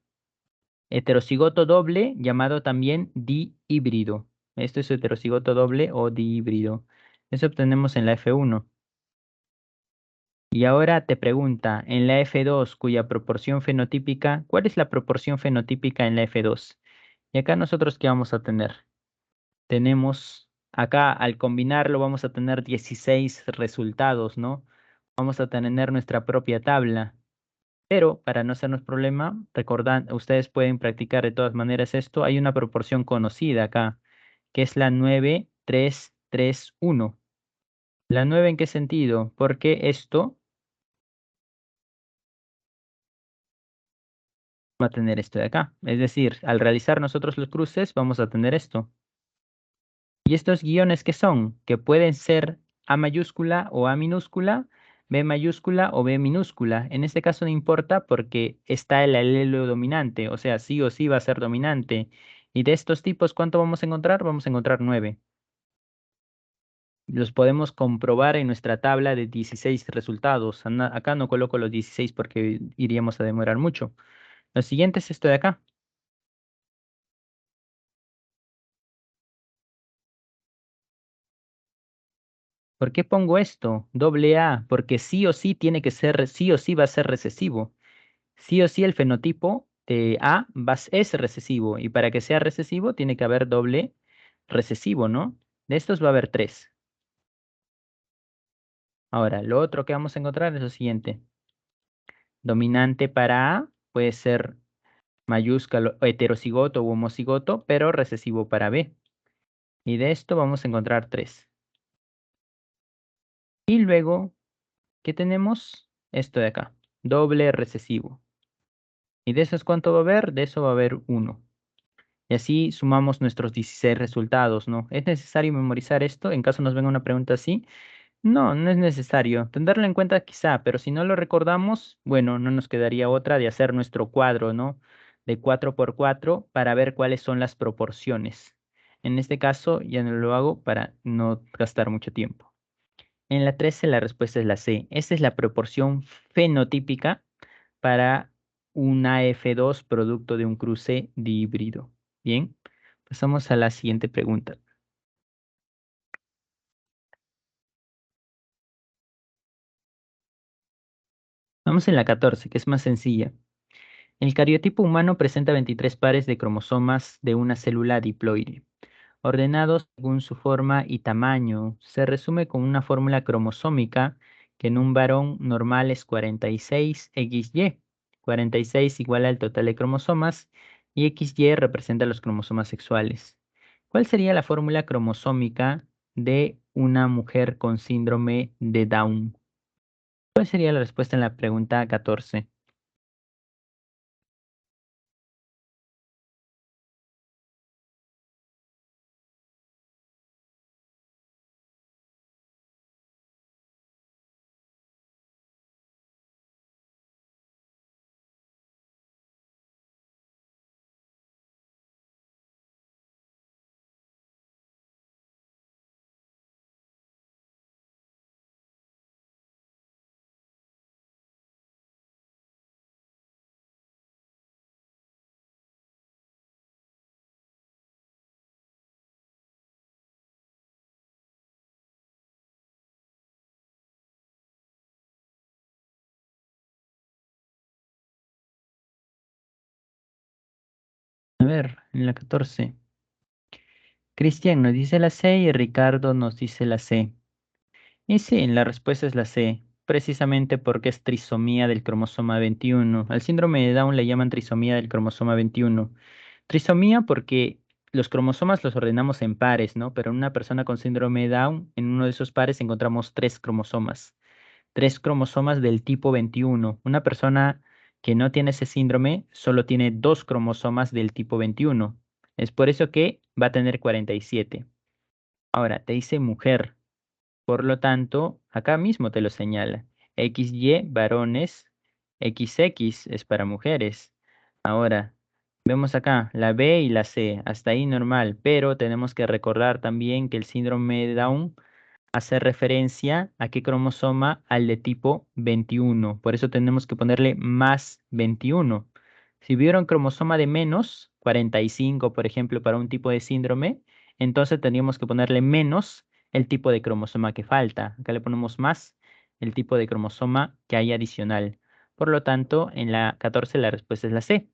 heterocigoto doble llamado también dihíbrido. Esto es heterocigoto doble o dihíbrido. Eso obtenemos en la F1. Y ahora te pregunta, en la F2, cuya proporción fenotípica, ¿cuál es la proporción fenotípica en la F2? Y acá nosotros, ¿qué vamos a tener? Tenemos acá, al combinarlo, vamos a tener 16 resultados, ¿no? Vamos a tener nuestra propia tabla. Pero para no hacernos problema, recordad, ustedes pueden practicar de todas maneras esto. Hay una proporción conocida acá, que es la 9-3-3-1. ¿La 9 en qué sentido? Porque esto va a tener esto de acá. Es decir, al realizar nosotros los cruces, vamos a tener esto. ¿Y estos guiones qué son? Que pueden ser A mayúscula o A minúscula, B mayúscula o B minúscula. En este caso no importa porque está el alelo dominante, o sea, sí o sí va a ser dominante. Y de estos tipos, ¿cuánto vamos a encontrar? Vamos a encontrar 9. Los podemos comprobar en nuestra tabla de 16 resultados. Acá no coloco los 16 porque iríamos a demorar mucho. Lo siguiente es esto de acá. ¿Por qué pongo esto? Doble A, porque sí o sí tiene que ser, sí o sí va a ser recesivo. Sí o sí el fenotipo de es recesivo y para que sea recesivo tiene que haber doble recesivo, ¿no? De estos va a haber tres. Ahora, lo otro que vamos a encontrar es lo siguiente. Dominante para A puede ser mayúsculo, heterocigoto u homocigoto, pero recesivo para B. Y de esto vamos a encontrar tres. Y luego, ¿qué tenemos? Esto de acá, doble recesivo. ¿Y de esos cuánto va a haber? De eso va a haber uno. Y así sumamos nuestros 16 resultados, ¿no? ¿Es necesario memorizar esto en caso nos venga una pregunta así? No, no es necesario. Tendrlo en cuenta quizá, pero si no lo recordamos, bueno, no nos quedaría otra de hacer nuestro cuadro, ¿no? De 4 por 4 para ver cuáles son las proporciones. En este caso ya no lo hago para no gastar mucho tiempo. En la 13 la respuesta es la C. Esta es la proporción fenotípica para una F2 producto de un cruce dihíbrido. Bien, pasamos a la siguiente pregunta. Vamos en la 14, que es más sencilla. El cariotipo humano presenta 23 pares de cromosomas de una célula diploide, ordenados según su forma y tamaño. Se resume con una fórmula cromosómica que en un varón normal es 46 XY. 46 igual al total de cromosomas y XY representa los cromosomas sexuales. ¿Cuál sería la fórmula cromosómica de una mujer con síndrome de Down? ¿Cuál sería la respuesta en la pregunta 14? A ver, en la 14. Cristian nos dice la C y Ricardo nos dice la C. Y sí, la respuesta es la C, precisamente porque es trisomía del cromosoma 21. Al síndrome de Down le llaman trisomía del cromosoma 21. Trisomía porque los cromosomas los ordenamos en pares, ¿no? Pero en una persona con síndrome de Down, en uno de esos pares encontramos tres cromosomas. 3 cromosomas del tipo 21. Una persona que no tiene ese síndrome solo tiene 2 cromosomas del tipo 21. Es por eso que va a tener 47. Ahora, te dice mujer. Por lo tanto, acá mismo te lo señala. XY, varones, XX es para mujeres. Ahora, vemos acá la B y la C, hasta ahí normal, pero tenemos que recordar también que el síndrome de Down hace referencia a qué cromosoma, al de tipo 21. Por eso tenemos que ponerle más 21. Si hubiera un cromosoma de menos 45, por ejemplo, para un tipo de síndrome, entonces tendríamos que ponerle menos el tipo de cromosoma que falta. Acá le ponemos más el tipo de cromosoma que hay adicional. Por lo tanto, en la 14 la respuesta es la C.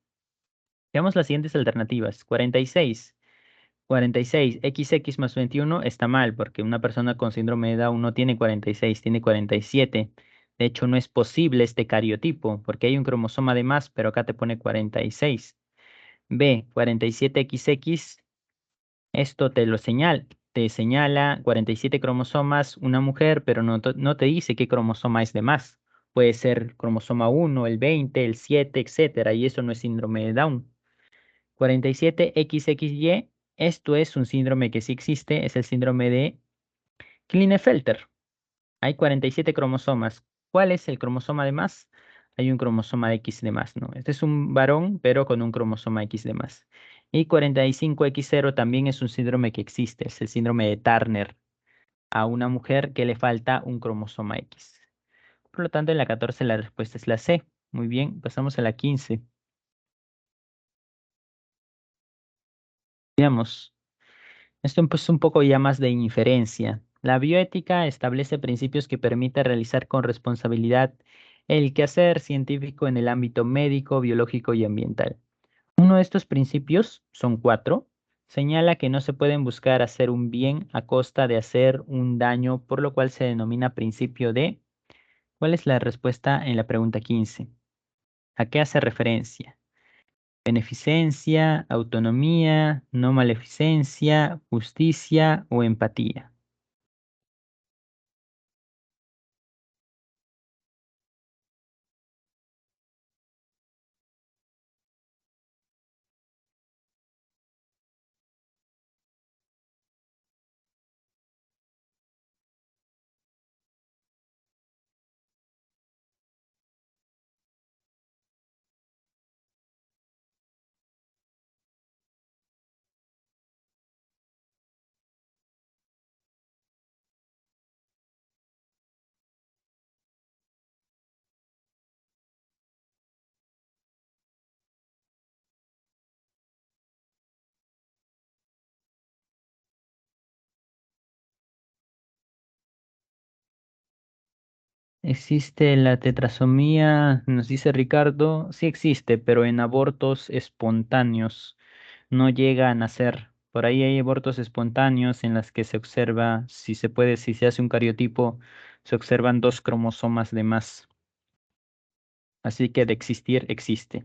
Veamos las siguientes alternativas. 46. 46, XX más 21 está mal porque una persona con síndrome de Down no tiene 46, tiene 47. De hecho, no es posible este cariotipo porque hay un cromosoma de más, pero acá te pone 46. B, 47XX, esto te señala 47 cromosomas, una mujer, pero no te dice qué cromosoma es de más. Puede ser cromosoma 1, el 20, el 7, etcétera, y eso no es síndrome de Down. 47XXY, esto es un síndrome que sí existe, es el síndrome de Klinefelter. Hay 47 cromosomas. ¿Cuál es el cromosoma de más? Hay un cromosoma X de más, ¿no? Este es un varón, pero con un cromosoma X de más. Y 45X0 también es un síndrome que existe, es el síndrome de Turner, a una mujer que le falta un cromosoma X. Por lo tanto, en la 14 la respuesta es la C. Muy bien, pasamos a la 15. Veamos. Esto es un poco ya más de inferencia. La bioética establece principios que permiten realizar con responsabilidad el quehacer científico en el ámbito médico, biológico y ambiental. Uno de estos principios, son 4, señala que no se pueden buscar hacer un bien a costa de hacer un daño, por lo cual se denomina principio de... ¿Cuál es la respuesta en la pregunta 15? ¿A qué hace referencia? Beneficencia, autonomía, no maleficencia, justicia o empatía. ¿Existe la tetrasomía? Nos dice Ricardo. Sí existe, pero en abortos espontáneos no llega a nacer. Por ahí hay abortos espontáneos en las que se observa, si se puede, si se hace un cariotipo, se observan 2 cromosomas de más. Así que de existir, existe.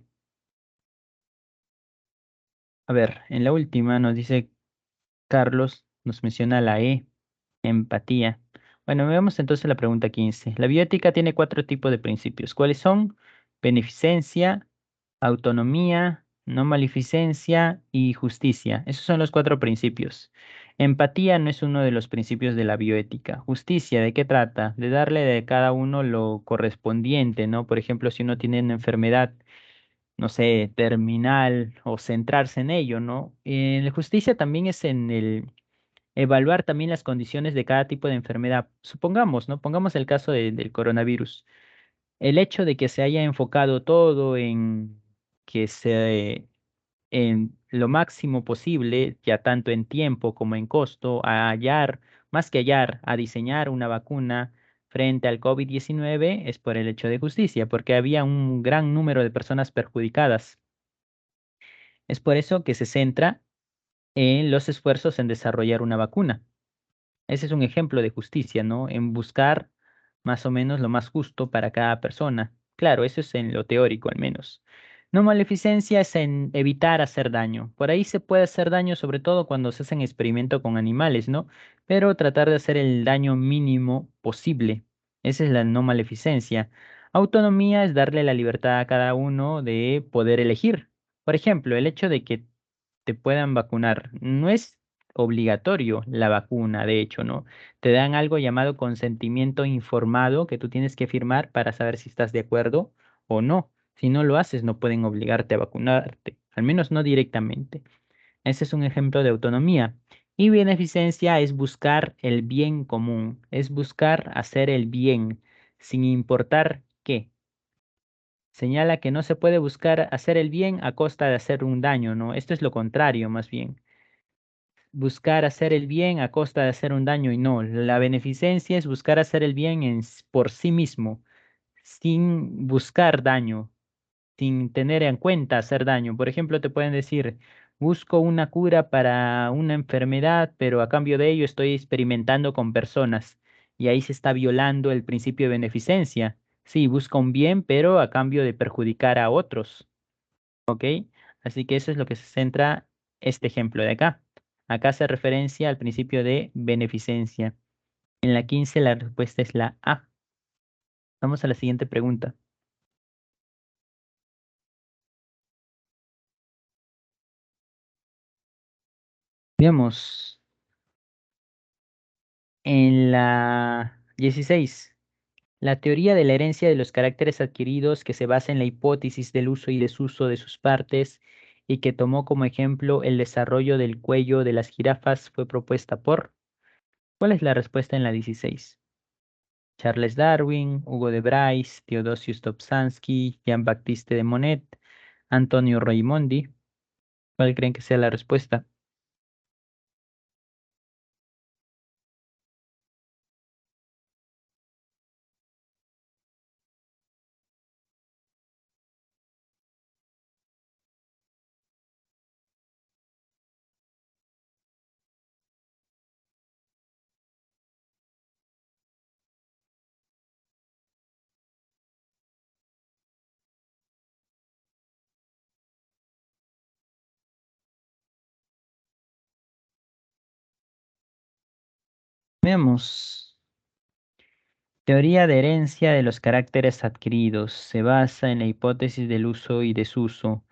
A ver, en la última nos dice Carlos, nos menciona la E. Empatía. Bueno, veamos entonces la pregunta 15. La bioética tiene 4 tipos de principios. ¿Cuáles son? Beneficencia, autonomía, no maleficencia y justicia. Esos son los 4 principios. Empatía no es uno de los principios de la bioética. Justicia, ¿de qué trata? De darle de cada uno lo correspondiente, ¿no? Por ejemplo, si uno tiene una enfermedad, no sé, terminal o centrarse en ello, ¿no? La justicia también es en el evaluar también las condiciones de cada tipo de enfermedad. Supongamos, ¿no? Pongamos el caso del coronavirus. El hecho de que se haya enfocado todo en que se, en lo máximo posible, ya tanto en tiempo como en costo, a hallar, más que hallar, a diseñar una vacuna frente al COVID-19 es por el hecho de justicia, porque había un gran número de personas perjudicadas. Es por eso que se centra en los esfuerzos en desarrollar una vacuna. Ese es un ejemplo de justicia, ¿no? En buscar más o menos lo más justo para cada persona. Claro, eso es en lo teórico al menos. No maleficencia es en evitar hacer daño. Por ahí se puede hacer daño, sobre todo cuando se hacen experimento con animales, ¿no? Pero tratar de hacer el daño mínimo posible. Esa es la no maleficencia. Autonomía es darle la libertad a cada uno de poder elegir. Por ejemplo, el hecho de que te puedan vacunar no es obligatorio la vacuna, de hecho, ¿no? Te dan algo llamado consentimiento informado que tú tienes que firmar para saber si estás de acuerdo o no. Si no lo haces, no pueden obligarte a vacunarte, al menos no directamente. Ese es un ejemplo de autonomía. Y beneficencia es buscar el bien común, es buscar hacer el bien, sin importar qué. Señala que no se puede buscar hacer el bien a costa de hacer un daño, ¿no? Esto es lo contrario, más bien. Buscar hacer el bien a costa de hacer un daño y no. La beneficencia es buscar hacer el bien por sí mismo, sin buscar daño, sin tener en cuenta hacer daño. Por ejemplo, te pueden decir, busco una cura para una enfermedad, pero a cambio de ello estoy experimentando con personas. Y ahí se está violando el principio de beneficencia. Sí, busca un bien, pero a cambio de perjudicar a otros. ¿Ok? Así que eso es lo que se centra este ejemplo de acá. Acá hace referencia al principio de beneficencia. En la 15 la respuesta es la A. Vamos a la siguiente pregunta. Veamos. En la 16, la teoría de la herencia de los caracteres adquiridos que se basa en la hipótesis del uso y desuso de sus partes y que tomó como ejemplo el desarrollo del cuello de las jirafas fue propuesta por... ¿Cuál es la respuesta en la 16? Charles Darwin, Hugo de Bryce, Theodosius Dobzhansky, Jean-Baptiste de Monnet, Antonio Raimondi. ¿Cuál creen que sea la respuesta? Veamos. Teoría de herencia de los caracteres adquiridos. Se basa en la hipótesis del uso y desuso.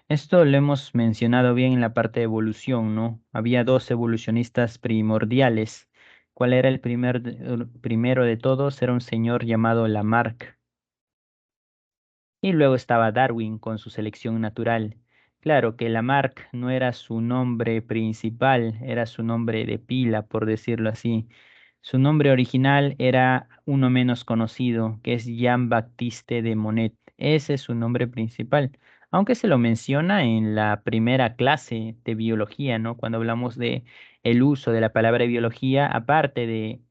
Esto lo hemos mencionado bien en la parte de evolución, ¿no? Había dos evolucionistas primordiales. ¿Cuál era el primero de todos? Era un señor llamado Lamarck. Y luego estaba Darwin con su selección natural. Claro que Lamarck no era su nombre principal, era su nombre de pila, por decirlo así. Su nombre original era uno menos conocido, que es Jean-Baptiste de Monnet. Ese es su nombre principal, aunque se lo menciona en la primera clase de biología, ¿no? Cuando hablamos de el uso de la palabra biología, aparte de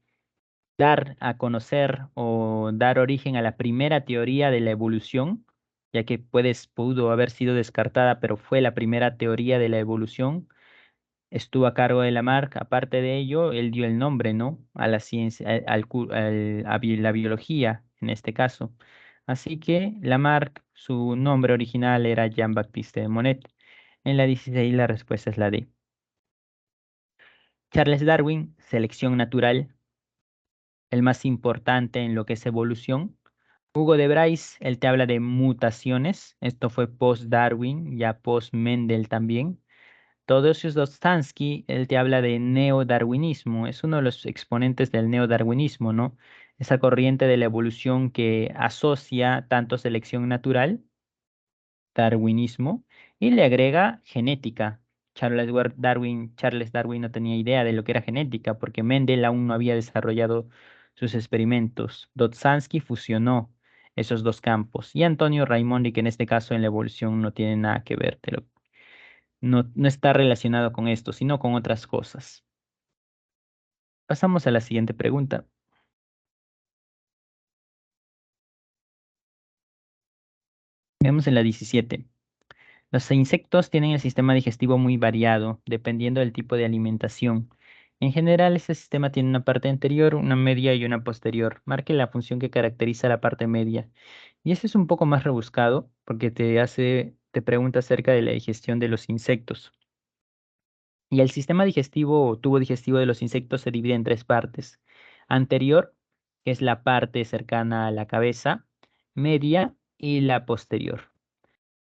dar a conocer o dar origen a la primera teoría de la evolución, ya que pudo haber sido descartada, pero fue la primera teoría de la evolución. Estuvo a cargo de Lamarck. Aparte de ello, él dio el nombre, ¿no? A la ciencia, la biología, en este caso. Así que Lamarck, su nombre original era Jean-Baptiste de Monnet. En la 16 la respuesta es la D. Charles Darwin, selección natural, el más importante en lo que es evolución. Hugo de Bryce, él te habla de mutaciones. Esto fue post-Darwin, ya post-Mendel también. Theodosius Dostoevsky, él te habla de neodarwinismo. Es uno de los exponentes del neodarwinismo, ¿no? Esa corriente de la evolución que asocia tanto selección natural, darwinismo, y le agrega genética. Charles Darwin no tenía idea de lo que era genética porque Mendel aún no había desarrollado sus experimentos. Dotsansky fusionó esos dos campos y Antonio Raimondi, que en este caso en la evolución no tiene nada que ver, no está relacionado con esto, sino con otras cosas. Pasamos a la siguiente pregunta. Veamos en la 17. Los insectos tienen el sistema digestivo muy variado, dependiendo del tipo de alimentación. En general, este sistema tiene una parte anterior, una media y una posterior. Marque la función que caracteriza la parte media. Y este es un poco más rebuscado porque te pregunta acerca de la digestión de los insectos. Y el sistema digestivo o tubo digestivo de los insectos se divide en tres partes. Anterior, que es la parte cercana a la cabeza, media y la posterior.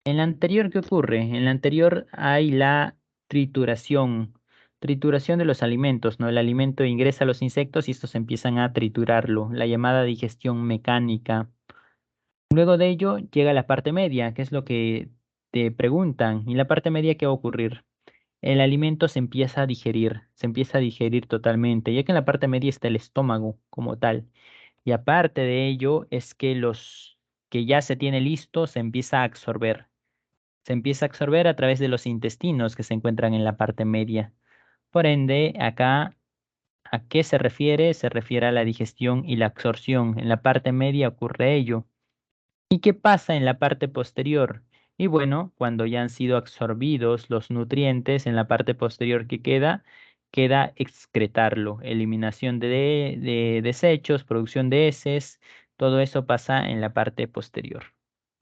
En la anterior, ¿qué ocurre? En la anterior hay la trituración, trituración de los alimentos, ¿no? El alimento ingresa a los insectos y estos empiezan a triturarlo, la llamada digestión mecánica. Luego de ello llega la parte media, que es lo que te preguntan. ¿Y la parte media qué va a ocurrir? El alimento se empieza a digerir totalmente, ya que en la parte media está el estómago como tal. Y aparte de ello es que los que ya se tiene listo se empieza a absorber. Se empieza a absorber a través de los intestinos que se encuentran en la parte media. Por ende, acá, ¿a qué se refiere? Se refiere a la digestión y la absorción. En la parte media ocurre ello. ¿Y qué pasa en la parte posterior? Y bueno, cuando ya han sido absorbidos los nutrientes en la parte posterior que queda excretarlo, eliminación de desechos, producción de heces, todo eso pasa en la parte posterior.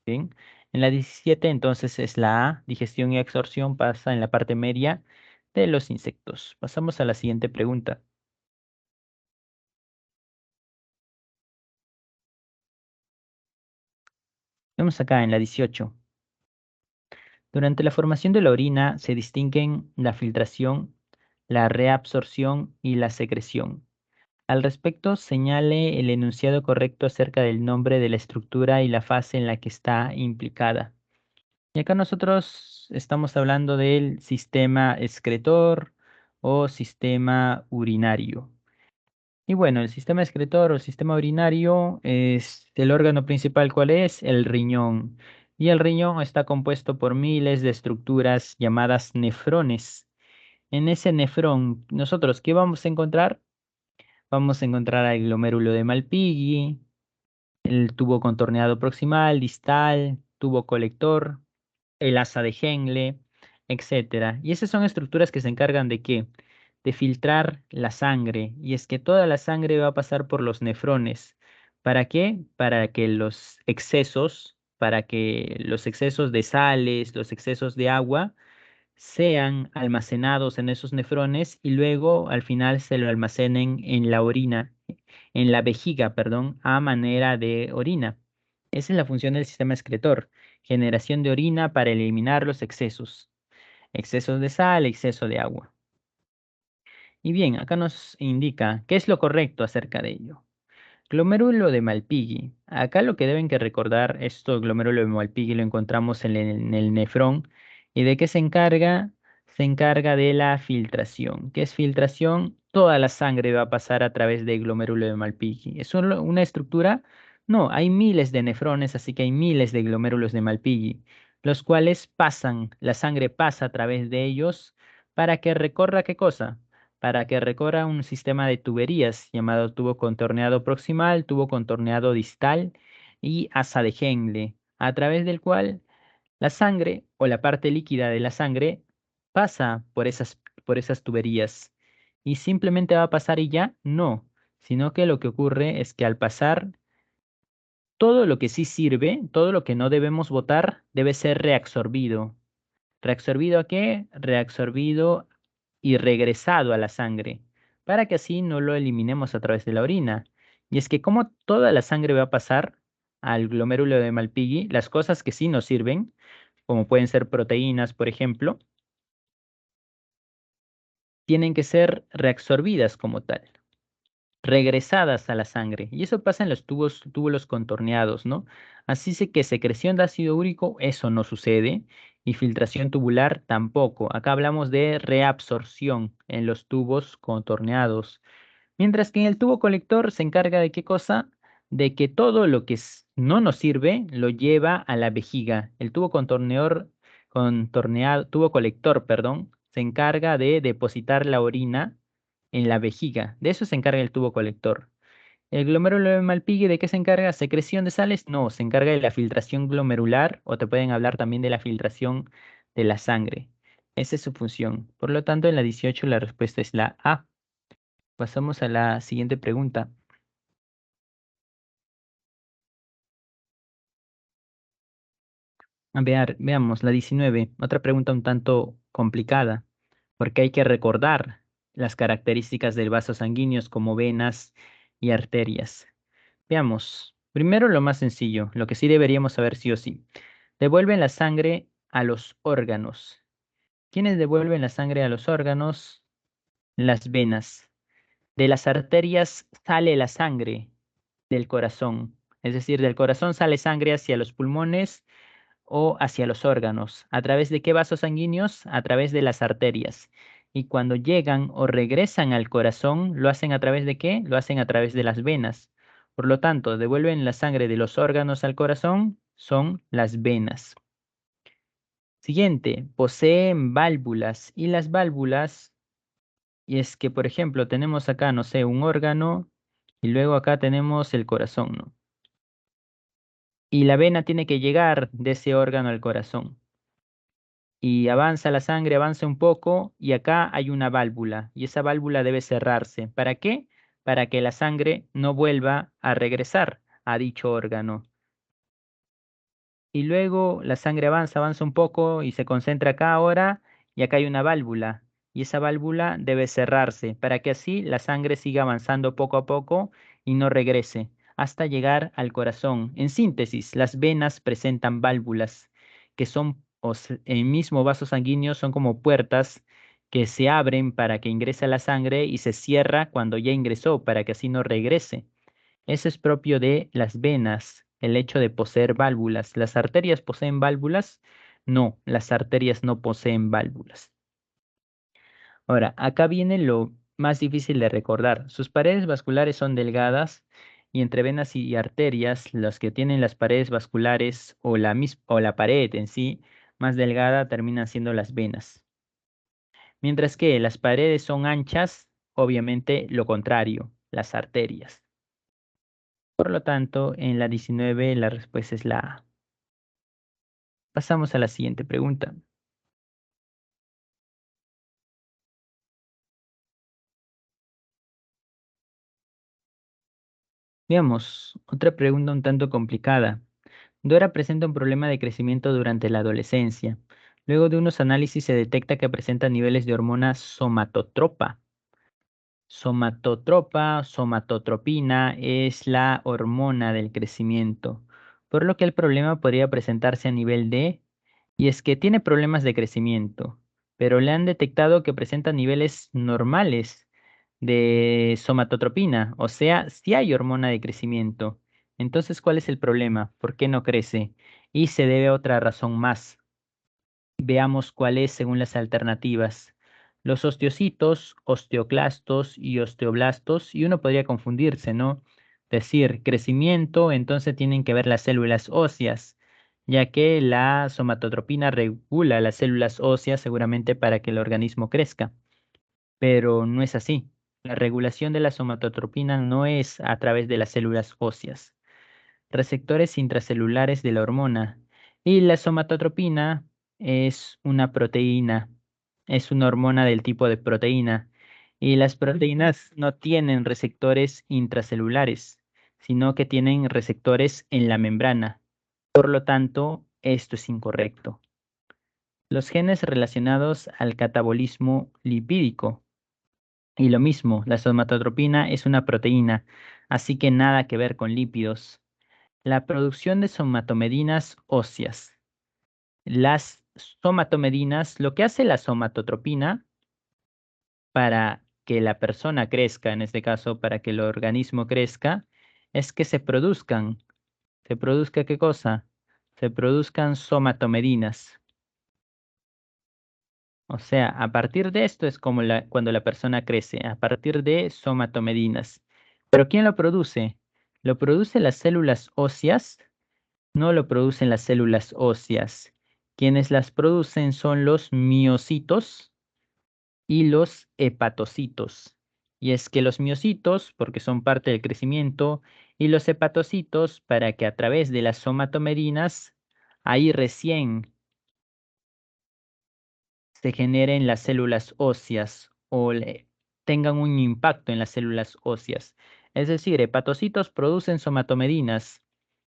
¿Bien? En la 17 entonces es la A, digestión y absorción pasa en la parte media de los insectos. Pasamos a la siguiente pregunta. Vemos acá en la 18. Durante la formación de la orina se distinguen la filtración, la reabsorción y la secreción. Al respecto, señale el enunciado correcto acerca del nombre de la estructura y la fase en la que está implicada. Y acá nosotros estamos hablando del sistema excretor o sistema urinario. Y bueno, el sistema excretor o el sistema urinario es el órgano principal, ¿cuál es? El riñón. Y el riñón está compuesto por miles de estructuras llamadas nefrones. En ese nefrón, nosotros, ¿qué vamos a encontrar? Vamos a encontrar el glomérulo de Malpighi, el tubo contorneado proximal, distal, tubo colector, el asa de Henle, etcétera. Y esas son estructuras que se encargan de qué? De filtrar la sangre. Y es que toda la sangre va a pasar por los nefrones. ¿Para qué? Para que los excesos de sales, los excesos de agua, sean almacenados en esos nefrones y luego al final se lo almacenen en la orina, en la vejiga, perdón, a manera de orina. Esa es la función del sistema excretor, generación de orina para eliminar los excesos, excesos de sal, exceso de agua. Y bien, acá nos indica qué es lo correcto acerca de ello. Glomérulo de Malpighi. Acá lo que deben que recordar, esto glomérulo de Malpighi lo encontramos en el nefrón. ¿Y de qué se encarga? Se encarga de la filtración. ¿Qué es filtración? Toda la sangre va a pasar a través del glomérulo de Malpighi. ¿Es solo una estructura? No, hay miles de nefrones, así que hay miles de glomérulos de Malpighi, los cuales pasan, la sangre pasa a través de ellos para que recorra ¿qué cosa? Para que recorra un sistema de tuberías llamado tubo contorneado proximal, tubo contorneado distal y asa de Henle, a través del cual la sangre o la parte líquida de la sangre pasa por esas tuberías. ¿Y simplemente va a pasar y ya? No, sino que lo que ocurre es que al pasar, todo lo que sí sirve, todo lo que no debemos botar, debe ser reabsorbido. ¿Reabsorbido a qué? Reabsorbido y regresado a la sangre, para que así no lo eliminemos a través de la orina. Y es que como toda la sangre va a pasar al glomérulo de Malpighi, las cosas que sí nos sirven, como pueden ser proteínas, por ejemplo, tienen que ser reabsorbidas como tal, regresadas a la sangre. Y eso pasa en los túbulos contorneados, ¿no? Así sé que secreción de ácido úrico, eso no sucede. Y filtración tubular tampoco. Acá hablamos de reabsorción en los tubos contorneados. Mientras que en el tubo colector se encarga de qué cosa? De que todo lo que no nos sirve lo lleva a la vejiga. El tubo tubo colector, perdón, se encarga de depositar la orina en la vejiga. De eso se encarga el tubo colector. ¿El glomérulo de Malpighi de qué se encarga? ¿Secreción de sales? No, se encarga de la filtración glomerular o te pueden hablar también de la filtración de la sangre. Esa es su función. Por lo tanto, en la 18 la respuesta es la A. Pasamos a la siguiente pregunta. Veamos, la 19. Otra pregunta un tanto complicada, porque hay que recordar las características del vaso sanguíneo como venas y arterias. Veamos. Primero lo más sencillo, lo que sí deberíamos saber sí o sí. Devuelven la sangre a los órganos. ¿Quiénes devuelven la sangre a los órganos? Las venas. De las arterias sale la sangre del corazón. Es decir, del corazón sale sangre hacia los pulmones o hacia los órganos. ¿A través de qué vasos sanguíneos? A través de las arterias. Y cuando llegan o regresan al corazón, ¿lo hacen a través de qué? Lo hacen a través de las venas. Por lo tanto, devuelven la sangre de los órganos al corazón, son las venas. Siguiente, poseen válvulas. Y las válvulas, y es que, por ejemplo, tenemos acá, no sé, un órgano y luego acá tenemos el corazón, ¿no? Y la vena tiene que llegar de ese órgano al corazón. Y avanza la sangre, avanza un poco y acá hay una válvula y esa válvula debe cerrarse. ¿Para qué? Para que la sangre no vuelva a regresar a dicho órgano. Y luego la sangre avanza, avanza un poco y se concentra acá ahora y acá hay una válvula y esa válvula debe cerrarse para que así la sangre siga avanzando poco a poco y no regrese hasta llegar al corazón. En síntesis, las venas presentan válvulas que son, el mismo vaso sanguíneo son como puertas que se abren para que ingrese la sangre y se cierra cuando ya ingresó para que así no regrese. Eso es propio de las venas, el hecho de poseer válvulas. ¿Las arterias poseen válvulas? No, las arterias no poseen válvulas. Ahora, acá viene lo más difícil de recordar. Sus paredes vasculares son delgadas y entre venas y arterias, los que tienen las paredes vasculares o la pared en sí más delgada terminan siendo las venas. Mientras que las paredes son anchas, obviamente lo contrario, las arterias. Por lo tanto, en la 19 la respuesta es la A. Pasamos a la siguiente pregunta. Veamos, otra pregunta un tanto complicada. Dora presenta un problema de crecimiento durante la adolescencia. Luego de unos análisis se detecta que presenta niveles de hormona somatotropa. Somatotropina es la hormona del crecimiento, por lo que el problema podría presentarse a nivel D, y es que tiene problemas de crecimiento, pero le han detectado que presenta niveles normales de somatotropina, o sea, si hay hormona de crecimiento. Entonces, ¿cuál es el problema? ¿Por qué no crece? Y se debe a otra razón más. Veamos cuál es según las alternativas. Los osteocitos, osteoclastos y osteoblastos, y uno podría confundirse, ¿no? Decir crecimiento, entonces tienen que ver las células óseas, ya que la somatotropina regula las células óseas seguramente para que el organismo crezca, pero no es así. La regulación de la somatotropina no es a través de las células óseas. Receptores intracelulares de la hormona. Y la somatotropina es una proteína, es una hormona del tipo de proteína. Y las proteínas no tienen receptores intracelulares, sino que tienen receptores en la membrana. Por lo tanto, esto es incorrecto. Los genes relacionados al catabolismo lipídico. Y lo mismo, la somatotropina es una proteína, así que nada que ver con lípidos. La producción de somatomedinas óseas. Las somatomedinas, lo que hace la somatotropina para que la persona crezca, en este caso para que el organismo crezca, es que se produzcan. ¿Se produzca qué cosa? Se produzcan somatomedinas. O sea, a partir de esto es como cuando la persona crece, a partir de somatomedinas. ¿Pero quién lo produce? Lo produce las células óseas. No lo producen las células óseas. Quienes las producen son los miocitos y los hepatocitos. Y es que los miocitos, porque son parte del crecimiento, y los hepatocitos, para que a través de las somatomedinas, ahí recién se generen las células óseas o tengan un impacto en las células óseas. Es decir, hepatocitos producen somatomedinas.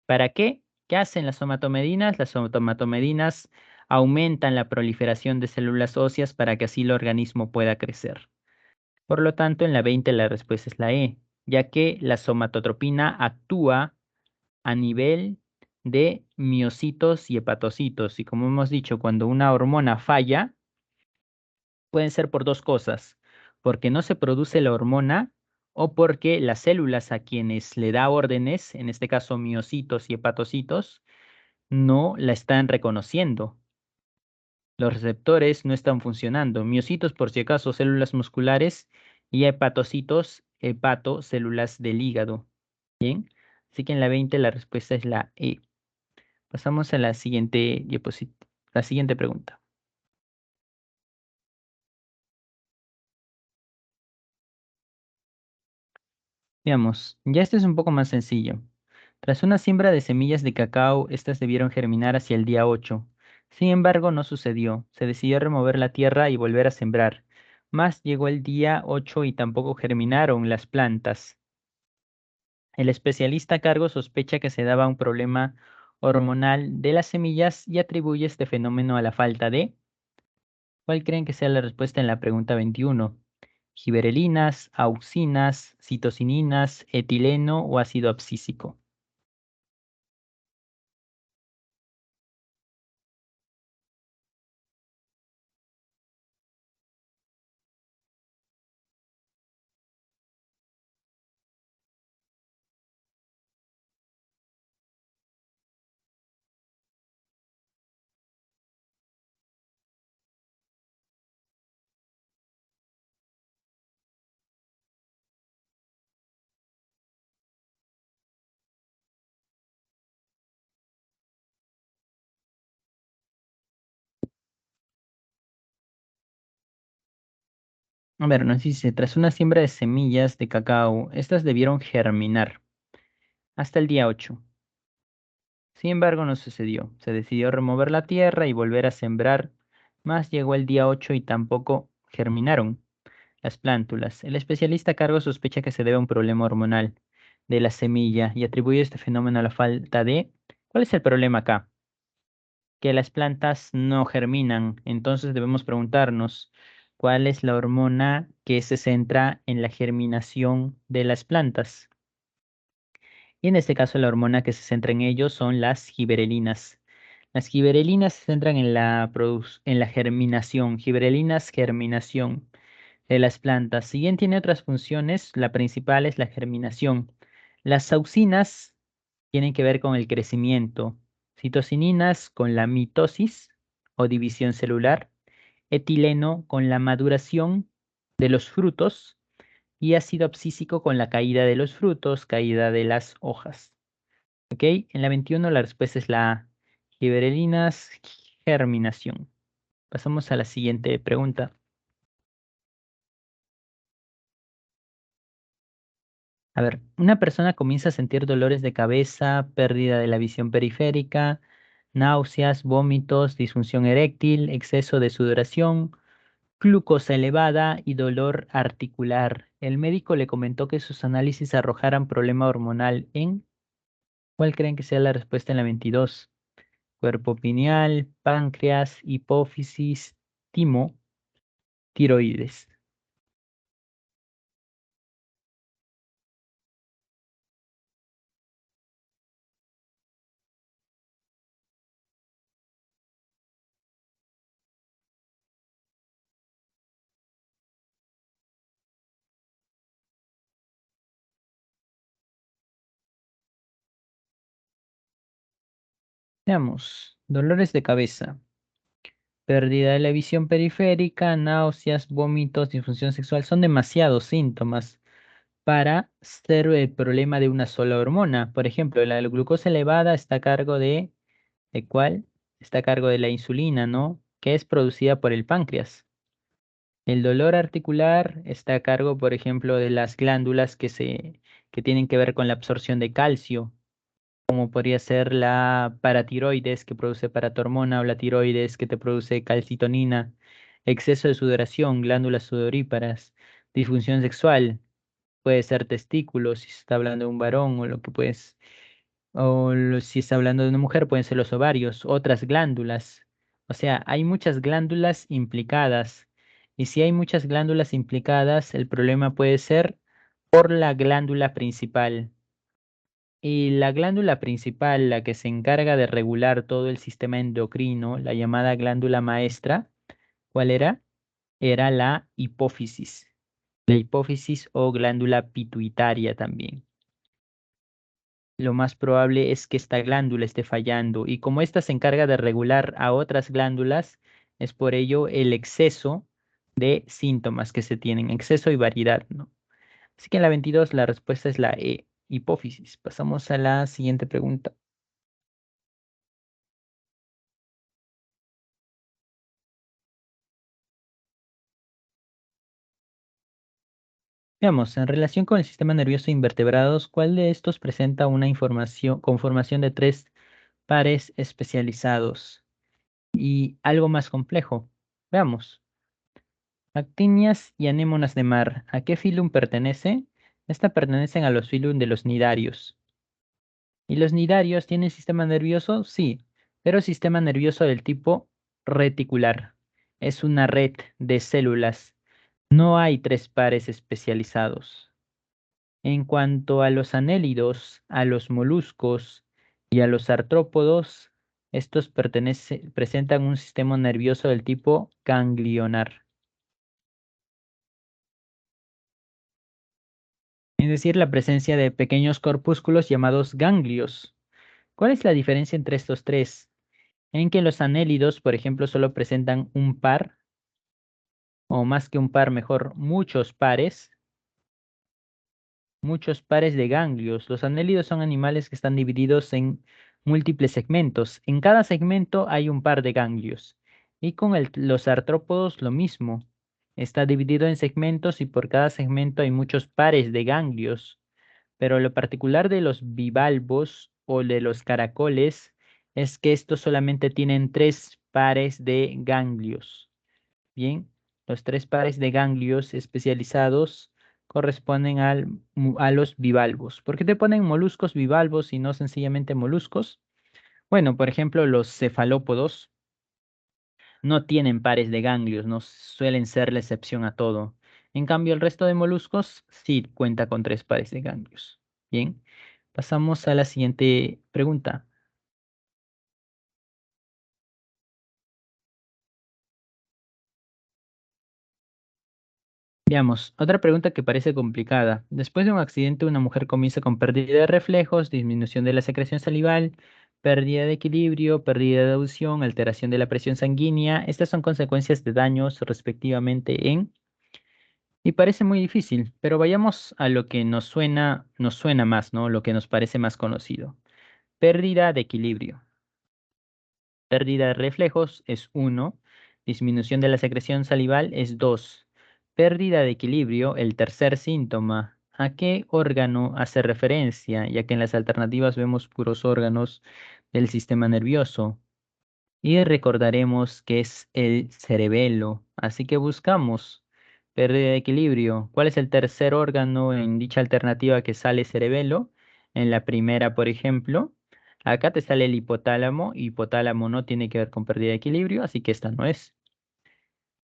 ¿Para qué? ¿Qué hacen las somatomedinas? Las somatomedinas aumentan la proliferación de células óseas para que así el organismo pueda crecer. Por lo tanto, en la 20 la respuesta es la E. ya que la somatotropina actúa a nivel de miocitos y hepatocitos. Y como hemos dicho, cuando una hormona falla, pueden ser por dos cosas, porque no se produce la hormona o porque las células a quienes le da órdenes, en este caso miocitos y hepatocitos, no la están reconociendo. Los receptores no están funcionando. Miocitos, por si acaso, células musculares y hepatocitos, hepatocélulas del hígado. Bien, así que en la 20 la respuesta es la E. Pasamos a la siguiente diapositiva, la siguiente pregunta. Veamos, ya este es un poco más sencillo. Tras una siembra de semillas de cacao, estas debieron germinar hacia el día 8. Sin embargo, no sucedió. Se decidió remover la tierra y volver a sembrar. Mas llegó el día 8 y tampoco germinaron las plantas. El especialista a cargo sospecha que se daba un problema hormonal de las semillas y atribuye este fenómeno a la falta de... ¿Cuál creen que sea la respuesta en la pregunta 21? Giberelinas, auxinas, citocininas, etileno o ácido abscísico. A ver, nos dice, tras una siembra de semillas de cacao, estas debieron germinar hasta el día 8. Sin embargo, no sucedió. Se decidió remover la tierra y volver a sembrar, mas llegó el día 8 y tampoco germinaron las plántulas. El especialista a cargo sospecha que se debe a un problema hormonal de la semilla y atribuye este fenómeno a la falta de... ¿Cuál es el problema acá? Que las plantas no germinan. Entonces debemos preguntarnos cuál es la hormona que se centra en la germinación de las plantas. Y en este caso la hormona que se centra en ello son las giberelinas. Las giberelinas se centran en en la germinación, giberelinas germinación de las plantas. Si bien tiene otras funciones, la principal es la germinación. Las auxinas tienen que ver con el crecimiento, citocininas con la mitosis o división celular, etileno con la maduración de los frutos y ácido abscísico con la caída de los frutos, caída de las hojas. ¿Ok? En la 21 la respuesta es la A, giberelinas, germinación. Pasamos a la siguiente pregunta. A ver, una persona comienza a sentir dolores de cabeza, pérdida de la visión periférica, náuseas, vómitos, disfunción eréctil, exceso de sudoración, glucosa elevada y dolor articular. El médico le comentó que sus análisis arrojaran problema hormonal en... ¿Cuál creen que sea la respuesta en la 22? Cuerpo pineal, páncreas, hipófisis, timo, tiroides. Veamos, dolores de cabeza. Pérdida de la visión periférica, náuseas, vómitos, disfunción sexual, son demasiados síntomas para ser el problema de una sola hormona. Por ejemplo, la glucosa elevada está a cargo ¿de cuál? Está a cargo de la insulina, ¿no? Que es producida por el páncreas. El dolor articular está a cargo, por ejemplo, de las glándulas que tienen que ver con la absorción de calcio, como podría ser la paratiroides que produce paratormona o la tiroides que te produce calcitonina, exceso de sudoración, glándulas sudoríparas, disfunción sexual, puede ser testículos si se está hablando de un varón o lo que puedes, si está hablando de una mujer pueden ser los ovarios, otras glándulas. O sea, hay muchas glándulas implicadas y si hay muchas glándulas implicadas, el problema puede ser por la glándula principal. Y la glándula principal, la que se encarga de regular todo el sistema endocrino, la llamada glándula maestra, ¿cuál era? Era la hipófisis. La hipófisis o glándula pituitaria también. Lo más probable es que esta glándula esté fallando y como esta se encarga de regular a otras glándulas, es por ello el exceso de síntomas que se tienen, exceso y variedad, ¿no? Así que en la 22 la respuesta es la E, hipófisis. Pasamos a la siguiente pregunta. Veamos, en relación con el sistema nervioso de invertebrados, ¿cuál de estos presenta una información, conformación de tres pares especializados y algo más complejo? Veamos. Actinias y anémonas de mar. ¿A qué filum pertenece? Esta pertenecen a los filum de los nidarios. ¿Y los nidarios tienen sistema nervioso? Sí, pero sistema nervioso del tipo reticular. Es una red de células. No hay tres pares especializados. En cuanto a los anélidos, a los moluscos y a los artrópodos, estos presentan un sistema nervioso del tipo ganglionar. Es decir, la presencia de pequeños corpúsculos llamados ganglios. ¿Cuál es la diferencia entre estos tres? En que los anélidos, por ejemplo, solo presentan un par, o más que un par, mejor, muchos pares de ganglios. Los anélidos son animales que están divididos en múltiples segmentos. En cada segmento hay un par de ganglios. Y con los artrópodos lo mismo. Está dividido en segmentos y por cada segmento hay muchos pares de ganglios. Pero lo particular de los bivalvos o de los caracoles es que estos solamente tienen tres pares de ganglios. Bien, los tres pares de ganglios especializados corresponden a los bivalvos. ¿Por qué te ponen moluscos bivalvos y no sencillamente moluscos? Bueno, por ejemplo, los cefalópodos no tienen pares de ganglios, no suelen ser la excepción a todo. En cambio, el resto de moluscos sí cuenta con tres pares de ganglios. Bien, pasamos a la siguiente pregunta. Veamos, otra pregunta que parece complicada. Después de un accidente, una mujer comienza con pérdida de reflejos, disminución de la secreción salival, pérdida de equilibrio, pérdida de audición, alteración de la presión sanguínea. Estas son consecuencias de daños respectivamente en... Y parece muy difícil, pero vayamos a lo que nos suena más, ¿no? Lo que nos parece más conocido. Pérdida de equilibrio. Pérdida de reflejos es uno. Disminución de la secreción salival es 2. Pérdida de equilibrio, el tercer síntoma. ¿A qué órgano hace referencia? Ya que en las alternativas vemos puros órganos del sistema nervioso. Y recordaremos que es el cerebelo. Así que buscamos pérdida de equilibrio. ¿Cuál es el tercer órgano en dicha alternativa que sale cerebelo? En la primera, por ejemplo, acá te sale el hipotálamo. Hipotálamo no tiene que ver con pérdida de equilibrio, así que esta no es.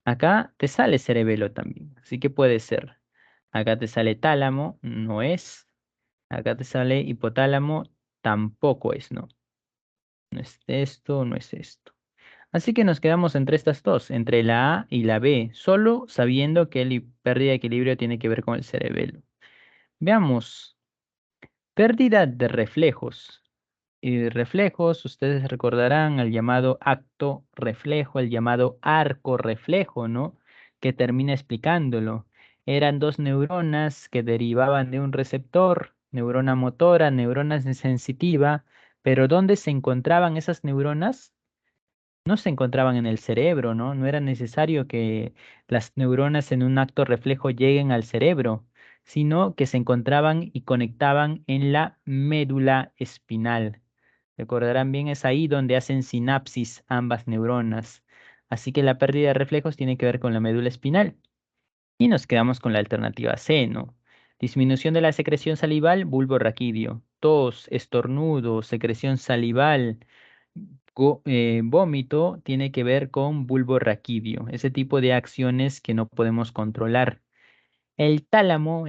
Acá te sale cerebelo también, así que puede ser. Acá te sale tálamo, no es. Acá te sale hipotálamo, tampoco es, no. No es esto, no es esto. Así que nos quedamos entre estas dos, entre la A y la B, solo sabiendo que la pérdida de equilibrio tiene que ver con el cerebelo. Veamos, pérdida de reflejos. Y reflejos, ustedes recordarán al llamado acto reflejo, el llamado arco reflejo, ¿no? Que termina explicándolo. Eran dos neuronas que derivaban de un receptor, neurona motora, neurona sensitiva, pero ¿dónde se encontraban esas neuronas? No se encontraban en el cerebro, ¿no? No era necesario que las neuronas en un acto reflejo lleguen al cerebro, sino que se encontraban y conectaban en la médula espinal. Recordarán bien, es ahí donde hacen sinapsis ambas neuronas. Así que la pérdida de reflejos tiene que ver con la médula espinal. Y nos quedamos con la alternativa C, ¿no? Disminución de la secreción salival, bulbo raquídeo. Tos, estornudo, secreción salival, vómito tiene que ver con bulbo raquídeo, ese tipo de acciones que no podemos controlar. El tálamo